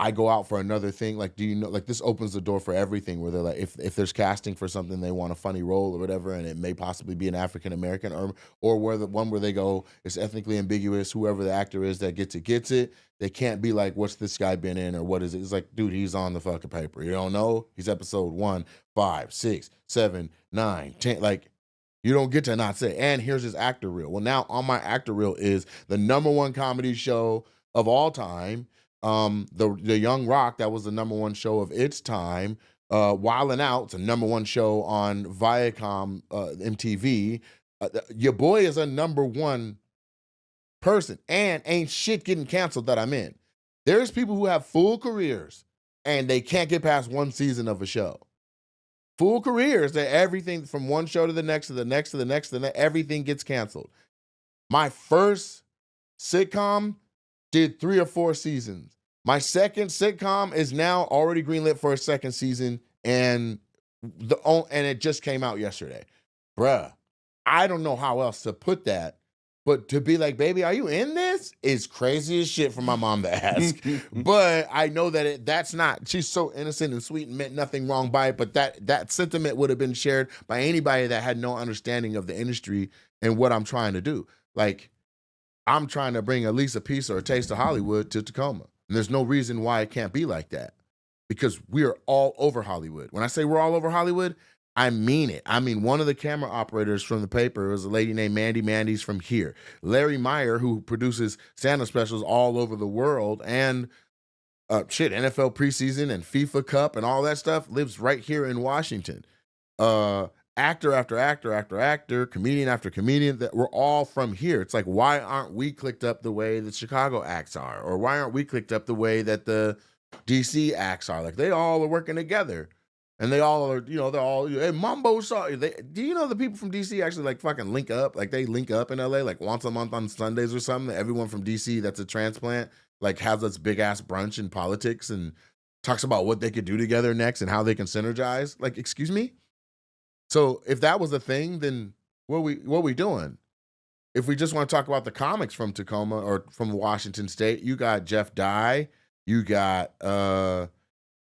Speaker 1: I go out for another thing. Like, do you know, like this opens the door for everything where they're like, if there's casting for something, they want a funny role or whatever, and it may possibly be an African-American or where the one where they go, it's ethnically ambiguous, whoever the actor is that gets it. They can't be like, what's this guy been in or what is it? It's like, dude, he's on the fucking paper. You don't know? He's episode 1, 5, 6, 7, 9, 10. Like, you don't get to not say, and here's his actor reel. Well, now on my actor reel is the #1 comedy show of all time. The Young Rock, that was the #1 show of its time. Wildin' Out, it's a #1 show on Viacom MTV. Your boy is a #1 person, and ain't shit getting canceled that I'm in. There's people who have full careers and they can't get past one season of a show. Full careers, that everything from one show to the next, to the next, to the next, to the next, everything gets canceled. My first sitcom did 3 or 4 seasons. My second sitcom is now already greenlit for a second season, and it just came out yesterday. Bruh, I don't know how else to put that, But to be like, baby, are you in this? Is crazy as shit for my mom to ask. But I know that that's not, she's so innocent and sweet and meant nothing wrong by it. But that sentiment would have been shared by anybody that had no understanding of the industry and what I'm trying to do. Like, I'm trying to bring at least a piece or a taste of Hollywood to Tacoma. And there's no reason why it can't be like that. Because we are all over Hollywood. When I say we're all over Hollywood, I mean it. I mean, one of the camera operators from the paper was a lady named Mandy. Mandy's from here. Larry Meyer, who produces stand-up specials all over the world and NFL preseason and FIFA Cup and all that stuff, lives right here in Washington. Actor after actor after actor, comedian after comedian, that we're all from here. It's like, why aren't we clicked up the way that Chicago acts are? Or why aren't we clicked up the way that the DC acts are? Like, they all are working together. And they all are, they're all, hey, Mambo saw. Do you know the people from DC actually like fucking link up? Like they link up in LA like once a month on Sundays or something. Everyone from DC that's a transplant like has this big ass brunch in politics and talks about what they could do together next and how they can synergize. Like, excuse me? So if that was a thing, then what we doing? If we just want to talk about the comics from Tacoma or from Washington State, you got Jeff Dye, you got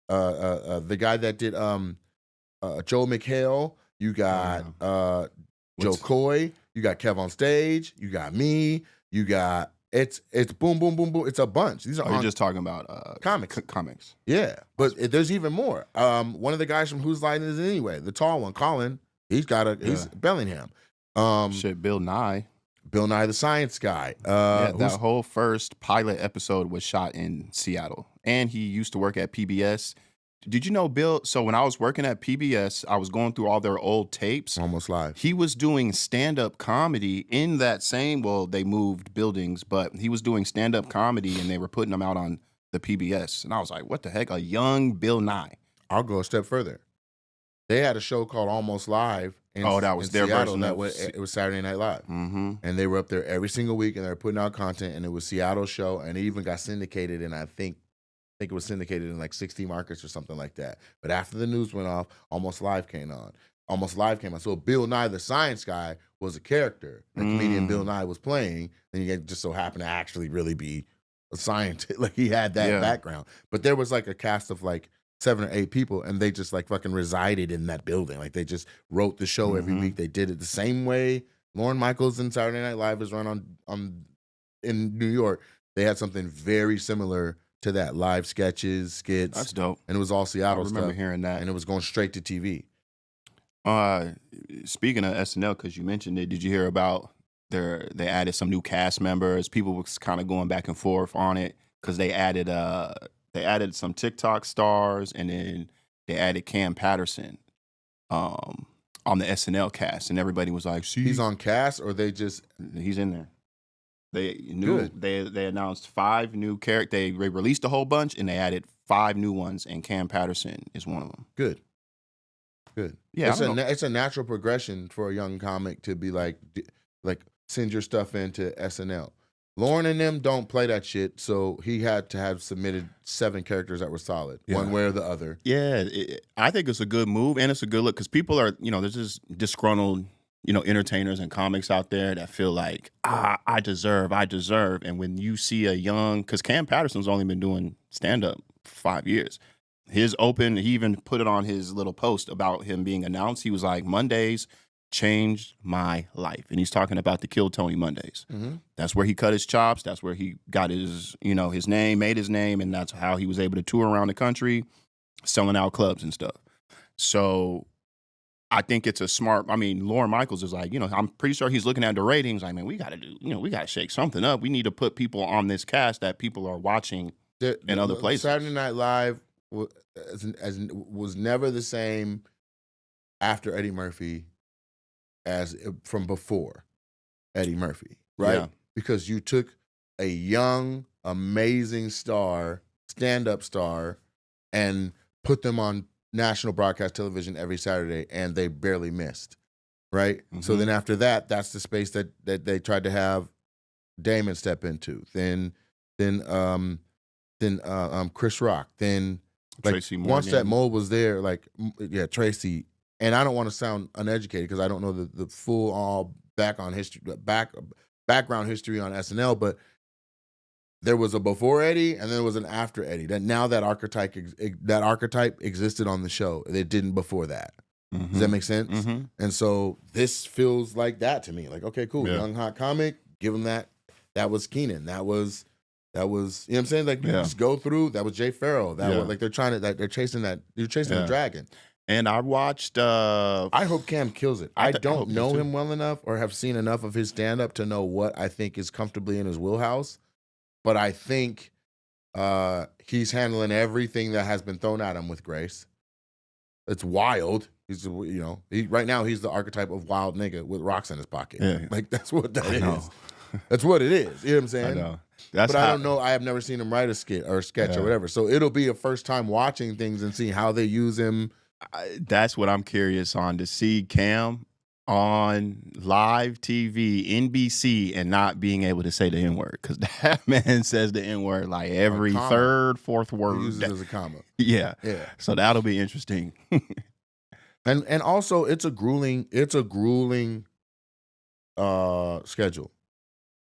Speaker 1: the guy that did Joe McHale, you got Joe Coy, you got Kev on Stage, you got me, you got it's boom boom boom boom. It's a bunch. These are
Speaker 2: you're just talking about
Speaker 1: comics.
Speaker 2: Comics.
Speaker 1: Yeah, but there's even more. One of the guys from Whose Line Is It Anyway, the tall one, Colin. He's Bellingham.
Speaker 2: Bill Nye.
Speaker 1: Bill Nye the Science Guy.
Speaker 2: That whole first pilot episode was shot in Seattle. And he used to work at PBS. Did you know Bill? So when I was working at PBS, I was going through all their old tapes.
Speaker 1: Almost Live.
Speaker 2: He was doing stand-up comedy in that same, they moved buildings, but he was doing stand-up comedy and they were putting them out on the PBS. And I was like, what the heck? A young Bill Nye.
Speaker 1: I'll go a step further. They had a show called Almost Live.
Speaker 2: That was their
Speaker 1: Seattle,
Speaker 2: version.
Speaker 1: It was Saturday Night Live.
Speaker 2: Mm-hmm.
Speaker 1: And they were up there every single week and they were putting out content and it was Seattle's show and it even got syndicated and I think it was syndicated in like 60 markets or something like that. But after the news went off, Almost Live came on. So Bill Nye the Science Guy was a character. The comedian Bill Nye was playing and he just so happened to actually really be a scientist. Like he had that background. But there was like a cast of like 7 or 8 people and they just like fucking resided in that building. Like they just wrote the show every week. They did it the same way Lorne Michaels and Saturday Night Live is run on in New York. They had something very similar to that, live sketches, skits.
Speaker 2: That's dope.
Speaker 1: And it was all Seattle stuff.
Speaker 2: I remember hearing that.
Speaker 1: And it was going straight to TV.
Speaker 2: Speaking of SNL, because you mentioned it, did you hear about they added some new cast members? People was kind of going back and forth on it because they added some TikTok stars and then they added Cam Patterson on the SNL cast, and everybody was like, "See,
Speaker 1: he's on cast," or
Speaker 2: he's in there. They announced 5 new characters. They released a whole bunch and they added 5 new ones, and Cam Patterson is one of them.
Speaker 1: Good.
Speaker 2: Yeah,
Speaker 1: it's a natural progression for a young comic to be like send your stuff into SNL. Lorne and them don't play that shit, so he had to have submitted 7 characters that were solid, one way or the other.
Speaker 2: Yeah, I think it's a good move and it's a good look because people are, there's just disgruntled, entertainers and comics out there that feel like, I deserve. And when you see a young, because Cam Patterson's only been doing stand-up for 5 years. He even put it on his little post about him being announced. He was like, Mondays changed my life. And he's talking about the Kill Tony Mondays. Mm-hmm. That's where he cut his chops. That's where he got his, his name, made his name. And that's how he was able to tour around the country, selling out clubs and stuff. So I think it's a smart, Lorne Michaels is like, I'm pretty sure he's looking at the ratings. I mean, we got to we got to shake something up. We need to put people on this cast that people are watching in other places.
Speaker 1: Saturday Night Live was never the same after Eddie Murphy as from before Eddie Murphy, right?
Speaker 2: Yeah.
Speaker 1: Because you took a young, amazing star, stand-up star, and put them on national broadcast television every Saturday, and they barely missed, right? Mm-hmm. So then after that, that's the space that they tried to have Damon step into. Then Chris Rock. Then
Speaker 2: Tracy Morgan.
Speaker 1: Once that mold was there, Tracy. And I don't want to sound uneducated because I don't know the full all back background history on SNL, but there was a before Eddie and there was an after Eddie. That now that archetype existed on the show. It didn't before that.
Speaker 2: Mm-hmm.
Speaker 1: Does that make sense?
Speaker 2: Mm-hmm.
Speaker 1: And so this feels like that to me. Like, okay, cool.
Speaker 2: Yeah.
Speaker 1: Young hot comic, give him that. That was Keenan. That was you know what I'm saying? Like you just go through, that was Jay Farrell. That was like they're chasing the dragon.
Speaker 2: And I watched
Speaker 1: I hope Cam kills it. I don't know
Speaker 2: too.
Speaker 1: him well enough or have seen enough of his stand-up to know what I think is comfortably in his wheelhouse. But I think he's handling everything that has been thrown at him with grace. It's wild. He's right now he's the archetype of wild nigga with rocks in his pocket.
Speaker 2: Yeah.
Speaker 1: Like that's what that is. That's what it is. You know what I'm saying?
Speaker 2: I know.
Speaker 1: I don't know. I have never seen him write a skit or a sketch or whatever. So it'll be a first time watching things and seeing how they use him.
Speaker 2: That's what I'm curious on, to see Cam on live TV, NBC, and not being able to say the N-word, because that man says the N-word like every third, fourth word.
Speaker 1: He uses it as a comma.
Speaker 2: Yeah. So that'll be interesting.
Speaker 1: and also it's a grueling schedule.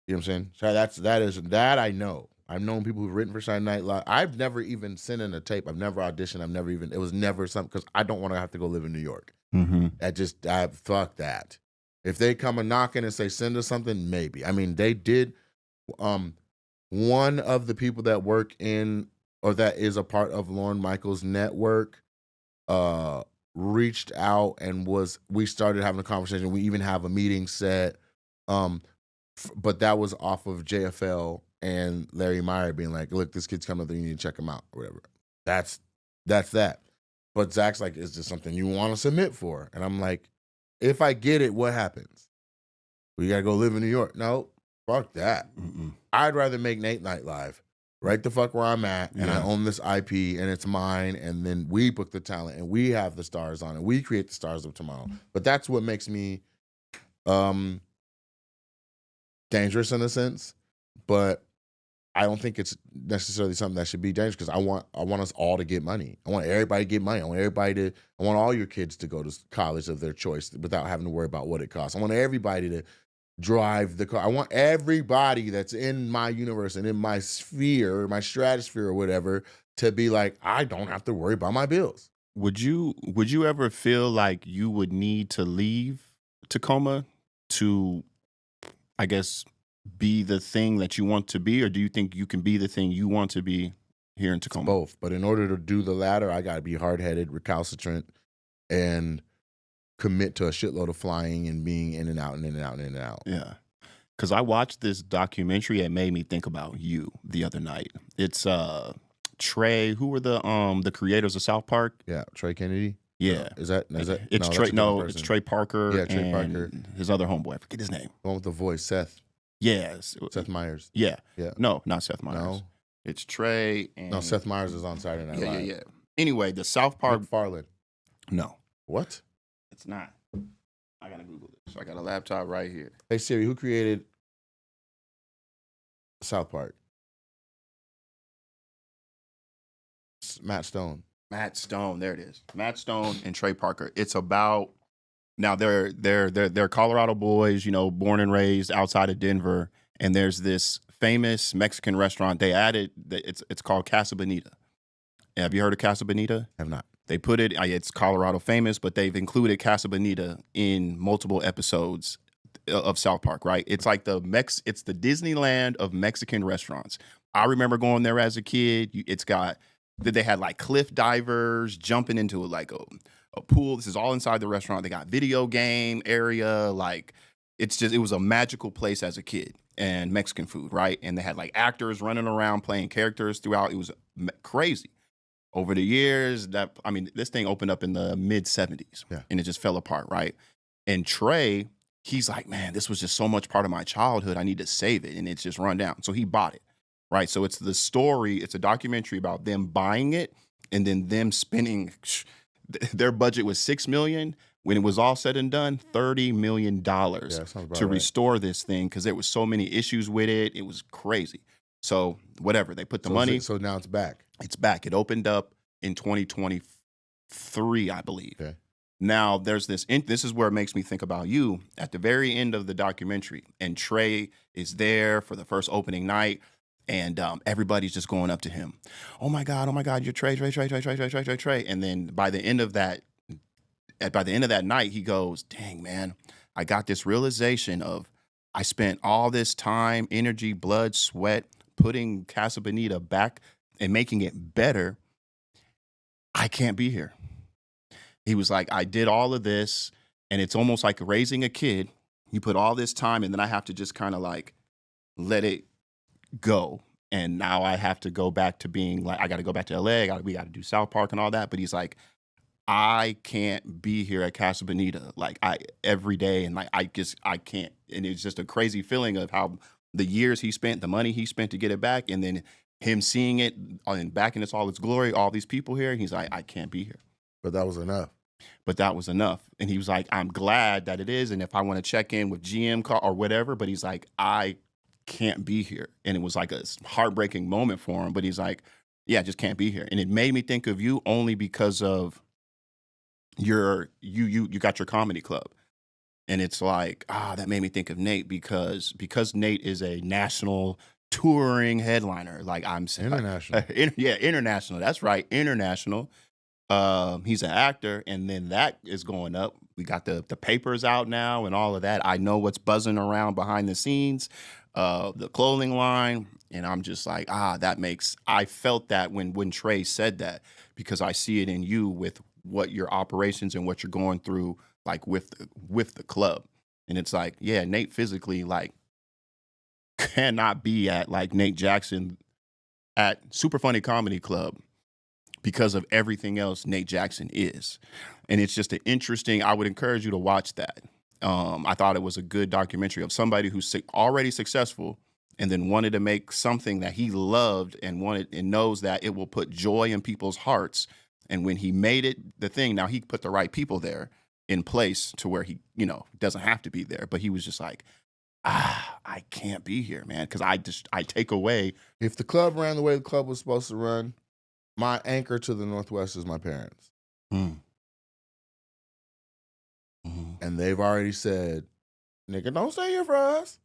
Speaker 1: You know what I'm saying? So that I know. I've known people who've written for Saturday Night Live. I've never even sent in a tape. I've never auditioned. It was never something, because I don't want to have to go live in New York.
Speaker 2: Mm-hmm.
Speaker 1: Fuck that. If they come and knocking and say, send us something, maybe. I mean, they did. One of the people that work in, or that is a part of Lorne Michaels' network, reached out and we started having a conversation. We even have a meeting set. But that was off of JFL and Larry Meyer being like, look, this kid's coming up there, you need to check him out, or whatever. That's that. But Zach's like, is this something you want to submit for? And I'm like, if I get it, what happens? We got to go live in New York. No, fuck that. I'd rather make Nate Night Live, right the fuck where I'm at, and I own this IP, and it's mine, and then we book the talent, and we have the stars on it. We create the stars of tomorrow. But that's what makes me dangerous in a sense, but I don't think it's necessarily something that should be dangerous, because I want us all to get money. I want everybody to get money. I want all your kids to go to college of their choice without having to worry about what it costs. I want everybody to drive the car. I want everybody that's in my universe and in my sphere, my stratosphere or whatever, to be like, I don't have to worry about my bills.
Speaker 2: Would you ever feel like you would need to leave Tacoma to, I guess, be the thing that you want to be, or do you think you can be the thing you want to be here in Tacoma?
Speaker 1: Both, but in order to do the latter, I got to be hard-headed, recalcitrant, and commit to a shitload of flying and being in and out and in and out and in and out.
Speaker 2: Yeah, because I watched this documentary that made me think about you the other night. It's Trey. Who were the creators of South Park?
Speaker 1: Yeah, Trey Kennedy.
Speaker 2: Yeah,
Speaker 1: is that
Speaker 2: it's Trey? No, it's Trey Parker.
Speaker 1: Yeah, Trey
Speaker 2: and
Speaker 1: Parker.
Speaker 2: His other homeboy, I forget his name.
Speaker 1: The one with the voice, Seth.
Speaker 2: Yes,
Speaker 1: Seth Meyers.
Speaker 2: Yeah.
Speaker 1: Yeah.
Speaker 2: No, not Seth Meyers.
Speaker 1: No,
Speaker 2: it's Trey. And
Speaker 1: no, Seth Meyers is on Saturday Night Live.
Speaker 2: Yeah. Anyway, the South Park.
Speaker 1: McFarlane.
Speaker 2: No,
Speaker 1: What?
Speaker 2: it's not. I gotta Google it. So I got a laptop right here.
Speaker 1: Hey Siri, who created South Park? Matt Stone.
Speaker 2: Matt Stone. There it is. Matt Stone and Trey Parker. It's about, now they're Colorado boys, born and raised outside of Denver, and there's this famous Mexican restaurant. They added it's called Casa Bonita. Have you heard of Casa Bonita?
Speaker 1: Have not.
Speaker 2: They put it. It's Colorado famous, but they've included Casa Bonita in multiple episodes of South Park. Right? It's like it's the Disneyland of Mexican restaurants. I remember going there as a kid. They had like cliff divers jumping into like a pool. This is all inside the restaurant. They got video game area. Like it was a magical place as a kid, and Mexican food, right? And they had like actors running around playing characters throughout. It was crazy. Over the years, this thing opened up in the mid 70s, and it just fell apart, right? And Trey, he's like, man, this was just so much part of my childhood. I need to save it, and it's just run down. So he bought it, right? So it's the story. It's a documentary about them buying it and then them spending. Their budget was $6 million. When it was all said and done, $30 million to restore this thing, because there was so many issues with it. It was crazy. So whatever, they put the money.
Speaker 1: So now it's back.
Speaker 2: It's back. It opened up in 2023, I believe.
Speaker 1: Okay.
Speaker 2: Now there's this is where it makes me think about you at the very end of the documentary, and Trey is there for the first opening night, and everybody's just going up to him. Oh my God, you're Trey, Trey, Trey, Trey, Trey, Trey, Trey, Trey, Trey. And then by the end of that night, he goes, dang man, I got this realization of I spent all this time, energy, blood, sweat, putting Casa Bonita back and making it better. I can't be here. He was like, I did all of this, and it's almost like raising a kid. You put all this time, and then I have to just kind of like let it go. And now I have to go back to being like, I got to go back to LA. We got to do South Park and all that. But he's like, I can't be here at Casa Bonita like every day, and like I can't. And it's just a crazy feeling of how the years he spent, the money he spent to get it back, and then him seeing it and back in all its glory, all these people here. He's like, I can't be here.
Speaker 1: But that was enough.
Speaker 2: And he was like, I'm glad that it is. And if I want to check in with GM or whatever, but he's like, I can't be here. And it was like a heartbreaking moment for him. But he's like, yeah, I just can't be here. And it made me think of you only because of you got your comedy club. And it's like, that made me think of Nate because Nate is a national touring headliner. Like I'm saying,
Speaker 1: international.
Speaker 2: International. That's right. International. He's an actor, and then that is going up. We got the papers out now and all of that. I know what's buzzing around behind the scenes, the clothing line, and I'm just like, I felt that when Trey said that, because I see it in you with what your operations and what you're going through, like with the club. And it's like, yeah, Nate physically like cannot be at like Nate Jackson at Super Funny Comedy Club because of everything else Nate Jackson is. And it's just I would encourage you to watch that. I thought it was a good documentary of somebody who's already successful and then wanted to make something that he loved and knows that it will put joy in people's hearts. And when he made it the thing, now he put the right people there in place to where he, doesn't have to be there. But he was just like, I can't be here, man. Because I take away.
Speaker 1: If the club ran the way the club was supposed to run, my anchor to the Northwest is my parents.
Speaker 2: Mm.
Speaker 1: And they've already said, nigga, don't stay here for us.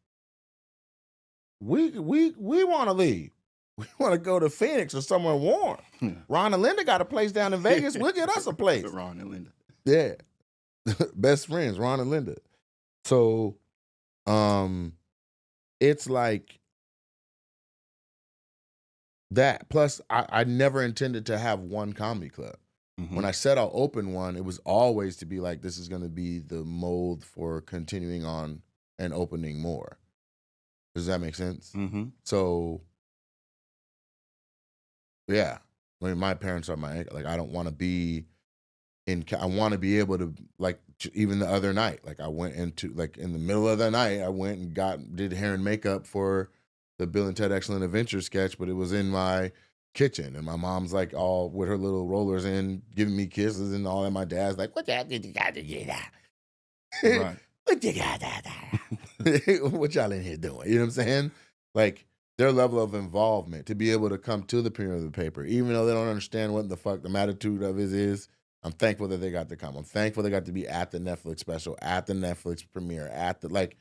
Speaker 1: We want to leave. We want to go to Phoenix or somewhere warm. Ron and Linda got a place down in Vegas. We'll get us a place.
Speaker 2: Ron and Linda.
Speaker 1: Yeah. Best friends, Ron and Linda. So it's like that. Plus, I never intended to have one comedy club. Mm-hmm. When I said I'll open one, it was always to be like, this is going to be the mold for continuing on and opening more. Does that make sense?
Speaker 2: Mm-hmm.
Speaker 1: So, yeah. I mean, my parents are like, I don't want to be I want to be able to, like, even the other night, like I went into, like in the middle of the night, I went and did hair and makeup for the Bill and Ted Excellent Adventure sketch, but it was in my kitchen, and my mom's like all with her little rollers in, giving me kisses and all, and my dad's like, what y'all got to do that? Right. What you got that? What y'all in here doing? You know what I'm saying? Like, their level of involvement to be able to come to the premiere of the paper, even though they don't understand what the fuck the magnitude of it is, I'm thankful that they got to come. I'm thankful they got to be at the Netflix special, at the Netflix premiere, like,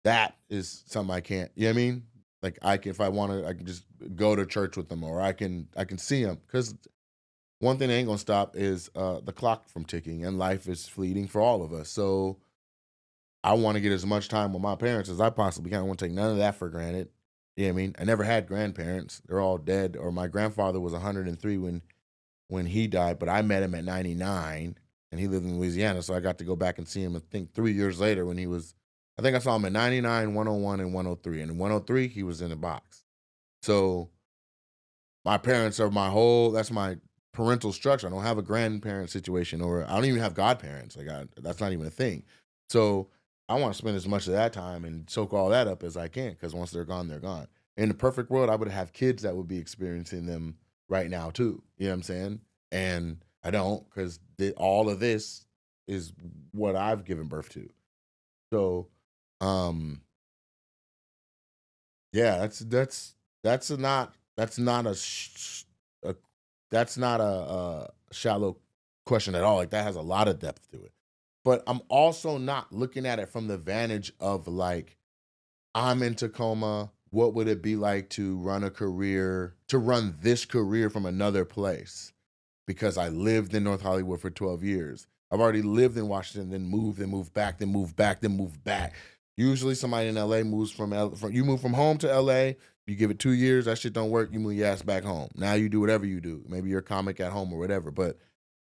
Speaker 1: that is something I can't, you know what I mean? Like, if I want to, I can just go to church with them, or I can see them. Because one thing that ain't going to stop is the clock from ticking, and life is fleeting for all of us. So I want to get as much time with my parents as I possibly can. I want to take none of that for granted. You know what I mean? I never had grandparents. They're all dead. Or my grandfather was 103 when he died, but I met him at 99, and he lived in Louisiana, so I got to go back and see him, I think, 3 years later when he was, I think I saw him at 99, 101, and 103. And in 103, he was in a box. So my parents are that's my parental structure. I don't have a grandparent situation, or I don't even have godparents. Like, that's not even a thing. So I want to spend as much of that time and soak all that up as I can, because once they're gone, they're gone. In the perfect world, I would have kids that would be experiencing them right now too. You know what I'm saying? And I don't, because all of this is what I've given birth to. So, yeah, that's not a shallow question at all. Like that has a lot of depth to it. But I'm also not looking at it from the vantage of like, I'm in Tacoma. What would it be like to run this career from another place? Because I lived in North Hollywood for 12 years. I've already lived in Washington, then moved back, then moved back, then moved back. Usually somebody in LA moves you move from home to LA, you give it 2 years, that shit don't work, you move your ass back home. Now you do whatever you do. Maybe you're a comic at home or whatever, but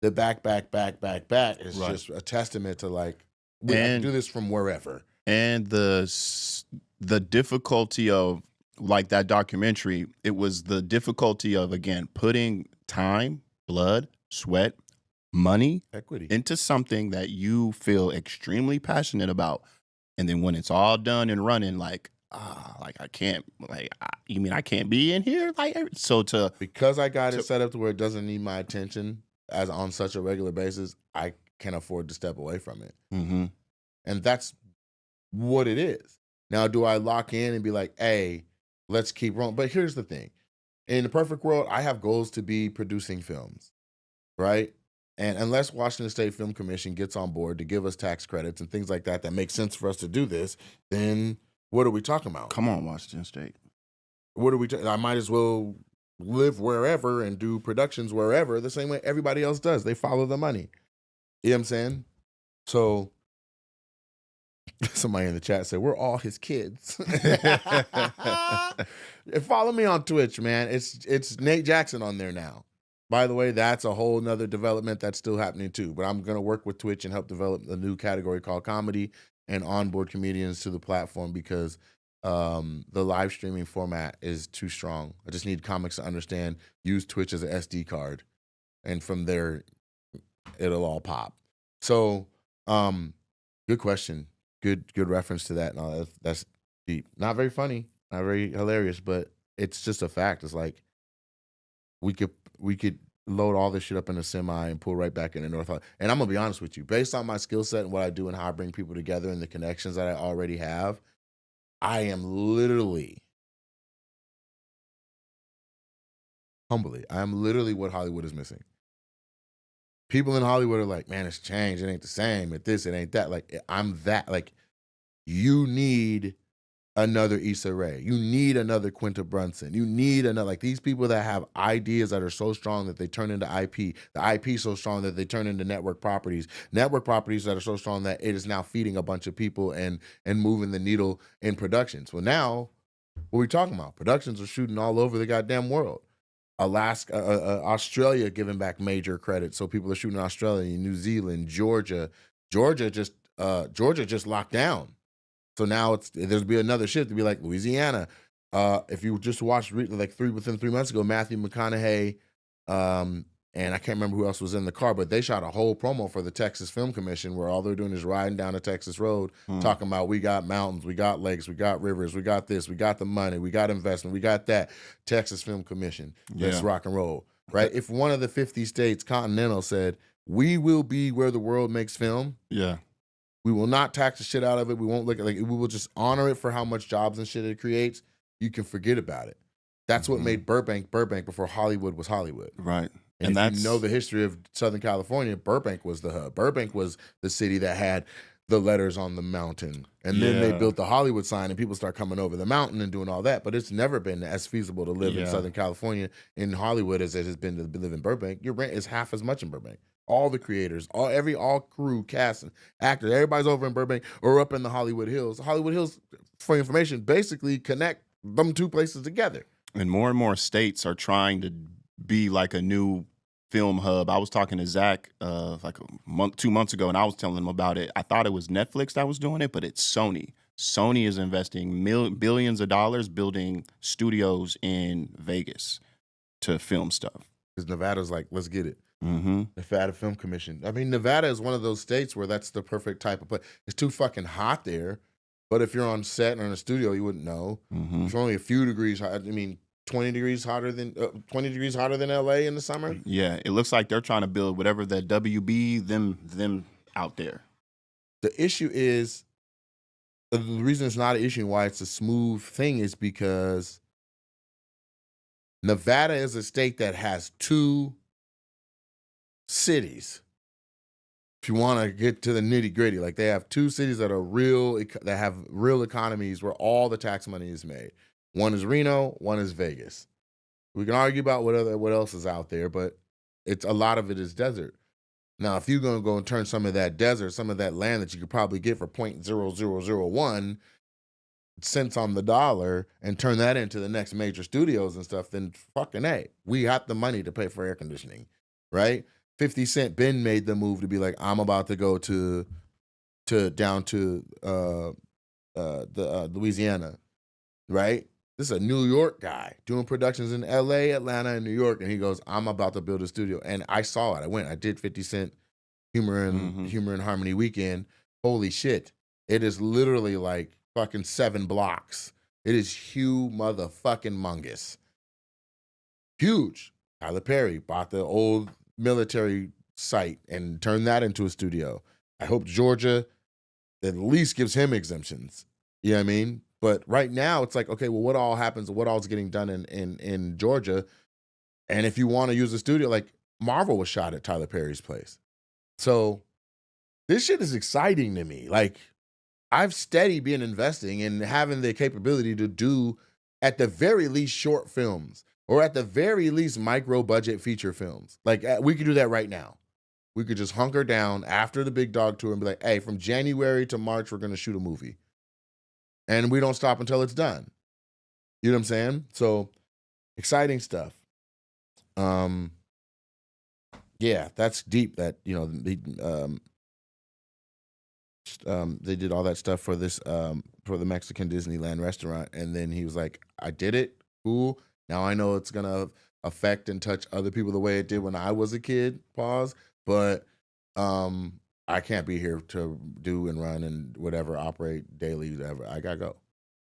Speaker 1: the back is just a testament to like, I can do this from wherever.
Speaker 2: And the difficulty of like that documentary, it was the difficulty of, again, putting time, blood, sweat, money,
Speaker 1: equity
Speaker 2: into something that you feel extremely passionate about. And then when it's all done and running, like, I can't, you mean I can't be in here?
Speaker 1: Because I got it set up to where it doesn't need my attention as on such a regular basis, I can afford to step away from it.
Speaker 2: Mm-hmm.
Speaker 1: And that's what it is. Now, do I lock in and be like, hey, let's keep rolling? But here's the thing. In the perfect world, I have goals to be producing films, right? And unless Washington State Film Commission gets on board to give us tax credits and things like that make sense for us to do this, then what are we talking about?
Speaker 2: Come on, Washington State.
Speaker 1: What are we I might as well live wherever and do productions wherever the same way everybody else does. They follow the money. You know what I'm saying? So somebody in the chat said, we're all his kids. Follow me on Twitch, man. It's Nate Jackson on there now. By the way, that's a whole nother development that's still happening too. But I'm going to work with Twitch and help develop a new category called comedy and onboard comedians to the platform because the live streaming format is too strong. I just need comics to understand, use Twitch as an SD card. And from there, it'll all pop. So good question. Good reference to that. No, that's deep. Not very funny, not very hilarious, but it's just a fact. It's like we could load all this shit up in a semi and pull right back into North Hollywood. And I'm gonna be honest with you, based on my skill set and what I do and how I bring people together and the connections that I already have, I am literally what Hollywood is missing. People in Hollywood are like, man, it's changed. It ain't the same. It this, it ain't that. Like, I'm that. Like, you need another Issa Rae. You need another Quinta Brunson. You need another, like these people that have ideas that are so strong that they turn into IP. The IP so strong that they turn into network properties. Network properties that are so strong that it is now feeding a bunch of people and moving the needle in productions. Well, now, what are we talking about? Productions are shooting all over the goddamn world. Alaska, Australia giving back major credit. So people are shooting in Australia, New Zealand, Georgia. Georgia just locked down. So now there's be another shift to be like Louisiana. If you just watched within 3 months ago, Matthew McConaughey, and I can't remember who else was in the car, but they shot a whole promo for the Texas Film Commission where all they're doing is riding down a Texas road, talking about we got mountains, we got lakes, we got rivers, we got this, we got the money, we got investment, we got that. Texas Film Commission, let's rock and roll, right? If one of the 50 states continental said, we will be where the world makes film.
Speaker 2: Yeah.
Speaker 1: We will not tax the shit out of it. We won't look at we will just honor it for how much jobs and shit it creates. You can forget about it. That's what made Burbank before Hollywood was Hollywood.
Speaker 2: Right.
Speaker 1: And if you know the history of Southern California, Burbank was the hub. Burbank was the city that had the letters on the mountain. And then they built the Hollywood sign and people start coming over the mountain and doing all that. But it's never been as feasible to live in Southern California in Hollywood as it has been to live in Burbank. Your rent is half as much in Burbank. All the creators, all crew, cast, and actors, everybody's over in Burbank or up in the Hollywood Hills. The Hollywood Hills, for information, basically connect them two places together.
Speaker 2: And more states are trying to be like a new film hub. I was talking to Zach like 2 months ago, and I was telling him about it. I thought it was Netflix that was doing it, but it's Sony. Sony is investing billions of dollars building studios in Vegas to film stuff.
Speaker 1: Because Nevada's like, let's get it.
Speaker 2: Mm-hmm.
Speaker 1: Nevada Film Commission. I mean, Nevada is one of those states where that's the perfect type of place. It's too fucking hot there, but if you're on set or in a studio, you wouldn't know. It's only a few degrees hot. I mean, 20 degrees hotter than LA in the summer.
Speaker 2: Yeah, it looks like they're trying to build whatever that WB them out there.
Speaker 1: The issue is the reason it's not an issue and why it's a smooth thing is because Nevada is a state that has two cities if you want to get to the nitty gritty, like they have two cities that are that have real economies where all the tax money is made. One is Reno, one is Vegas. We can argue about what else is out there, but it's a lot of it is desert. Now, if you're gonna go and turn some of that desert, some of that land that you could probably get for 0.0001 cents on the dollar, and turn that into the next major studios and stuff, then fucking A, we have the money to pay for air conditioning, right? 50 Cent Ben made the move to be like, I'm about to go down to Louisiana, right? This is a New York guy doing productions in LA, Atlanta, and New York, and he goes, I'm about to build a studio. And I saw it. I did 50 Cent Humor and Harmony weekend. Holy shit. It is literally like fucking 7 blocks. It is huge motherfucking mungus. Huge. Tyler Perry bought the old military site and turned that into a studio. I hope Georgia at least gives him exemptions. You know what I mean? But right now it's like, okay, well, what all happens? What all is getting done in Georgia? And if you want to use a studio, like Marvel was shot at Tyler Perry's place. So this shit is exciting to me. Like I've steady been investing and having the capability to do at the very least short films or at the very least micro budget feature films. Like we could do that right now. We could just hunker down after the Big Dog Tour and be like, hey, from January to March, we're going to shoot a movie. And we don't stop until it's done. You know what I'm saying? So exciting stuff. Yeah, that's deep that, you know, they did all that stuff for this, for the Mexican Disneyland restaurant. And then he was like, I did it. Cool. Now I know it's going to affect and touch other people the way it did when I was a kid. Pause. But, I can't be here to do and run and whatever, operate daily, whatever. I gotta go.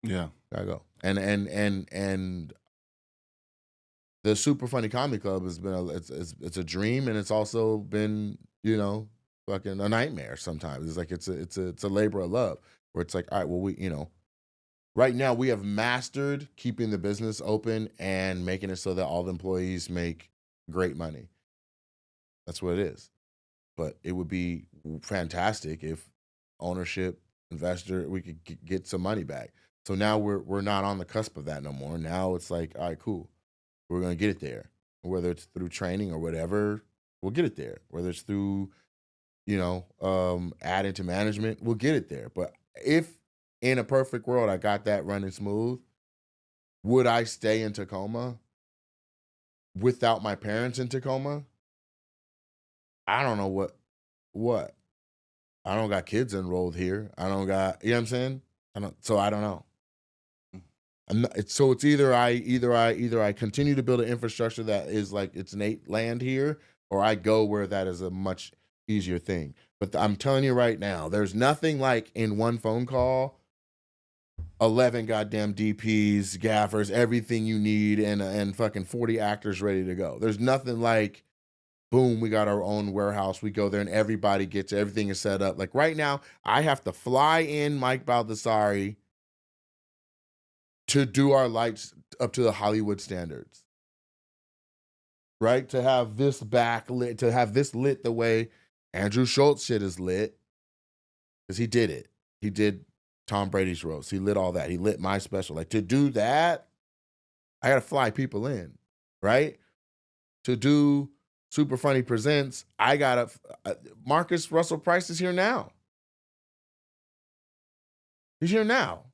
Speaker 2: Yeah.
Speaker 1: Gotta go. And the Super Funny Comedy Club has been it's a dream, and it's also been, you know, fucking a nightmare sometimes. It's like it's a labor of love where it's like, all right, well, we, you know, right now we have mastered keeping the business open and making it so that all the employees make great money. That's what it is. But it would be fantastic if ownership, investor, we could get some money back. So now we're not on the cusp of that no more. Now it's like, all right, cool. We're going to get it there. Whether it's through training or whatever, we'll get it there. Whether it's through, you know, adding to management, we'll get it there. But if in a perfect world I got that running smooth, would I stay in Tacoma without my parents in Tacoma? I don't know what. I don't got kids enrolled here. I don't got, you know what I'm saying? I don't know. So it's either I continue to build an infrastructure that is like it's innate land here, or I go where that is a much easier thing. But I'm telling you right now, there's nothing like in one phone call, 11 goddamn DPs, gaffers, everything you need, and fucking 40 actors ready to go. There's nothing like, boom, we got our own warehouse. We go there and everybody gets everything is set up. Like right now, I have to fly in Mike Baldessari to do our lights up to the Hollywood standards. Right? To have this backlit, to have this lit the way Andrew Schultz shit is lit. Because he did it. He did Tom Brady's roast. He lit all that. He lit my special. Like to do that, I gotta fly people in. Right? To do Super Funny Presents, I got Marcus Russell Price is here now. He's here now.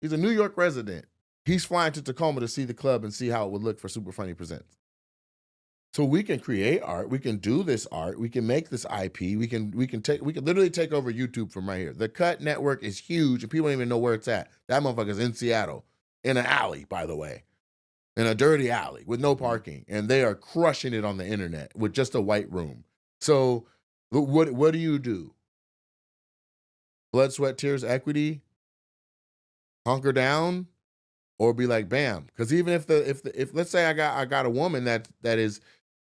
Speaker 1: He's a New York resident. He's flying to Tacoma to see the club and see how it would look for Super Funny Presents. So we can create art. We can do this art. We can make this IP. We can literally take over YouTube from right here. The Cut Network is huge, and people don't even know where it's at. That motherfucker's in Seattle, in an alley, by the way. In a dirty alley with no parking, and they are crushing it on the internet with just a white room. So what do you do? Blood, sweat, tears, equity? Hunker down? Or be like, bam. Because even if let's say I got a woman that is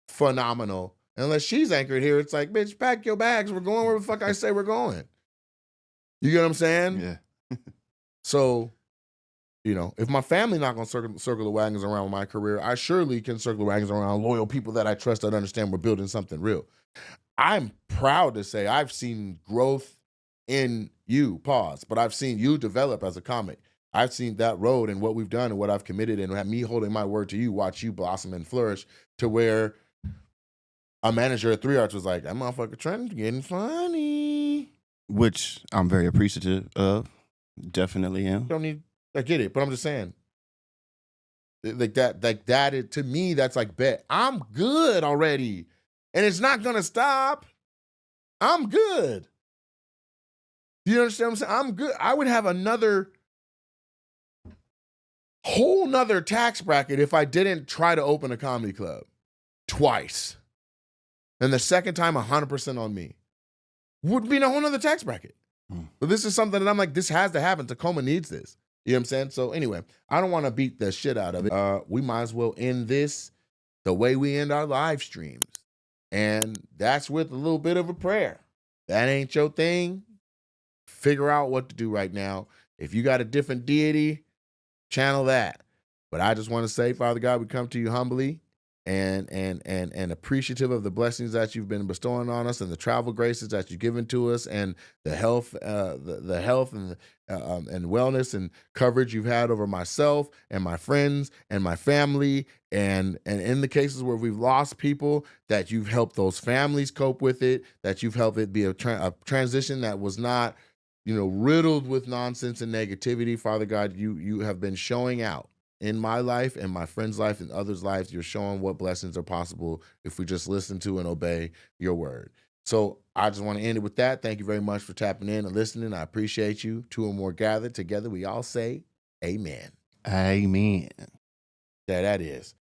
Speaker 1: phenomenal, unless she's anchored here, it's like, bitch, pack your bags. We're going where the fuck I say we're going. You get what I'm saying?
Speaker 2: Yeah.
Speaker 1: So, you know, if my family not gonna circle the wagons around my career, I surely can circle the wagons around loyal people that I trust that understand we're building something real. I'm proud to say I've seen growth in you, but I've seen you develop as a comic. I've seen that road and what we've done and what I've committed and me holding my word to you, watch you blossom and flourish to where a manager at 3 Arts was like, that motherfucker Trent's getting funny.
Speaker 2: Which I'm very appreciative of. Definitely am.
Speaker 1: I get it, but I'm just saying. Like that, to me, that's like, bet. I'm good already. And it's not gonna stop. I'm good. You understand what I'm saying? I'm good. I would have another whole nother tax bracket if I didn't try to open a comedy club twice. And the second time, 100% on me. Would be a whole nother tax bracket. But this is something that I'm like, this has to happen. Tacoma needs this. You know what I'm saying? So anyway, I don't want to beat the shit out of it. We might as well end this the way we end our live streams. And that's with a little bit of a prayer. That ain't your thing. Figure out what to do right now. If you got a different deity, channel that. But I just want to say, Father God, we come to you humbly and appreciative of the blessings that you've been bestowing on us and the travel graces that you've given to us and the health, the health and wellness and coverage you've had over myself and my friends and my family. And in the cases where we've lost people, that you've helped those families cope with it, that you've helped it be a transition that was not, riddled with nonsense and negativity. Father God, you have been showing out in my life and my friends' life and others' lives. You're showing what blessings are possible if we just listen to and obey your word. So I just want to end it with that. Thank you very much for tapping in and listening. I appreciate you. 2 or more gathered together, we all say amen.
Speaker 2: Amen.
Speaker 1: That is.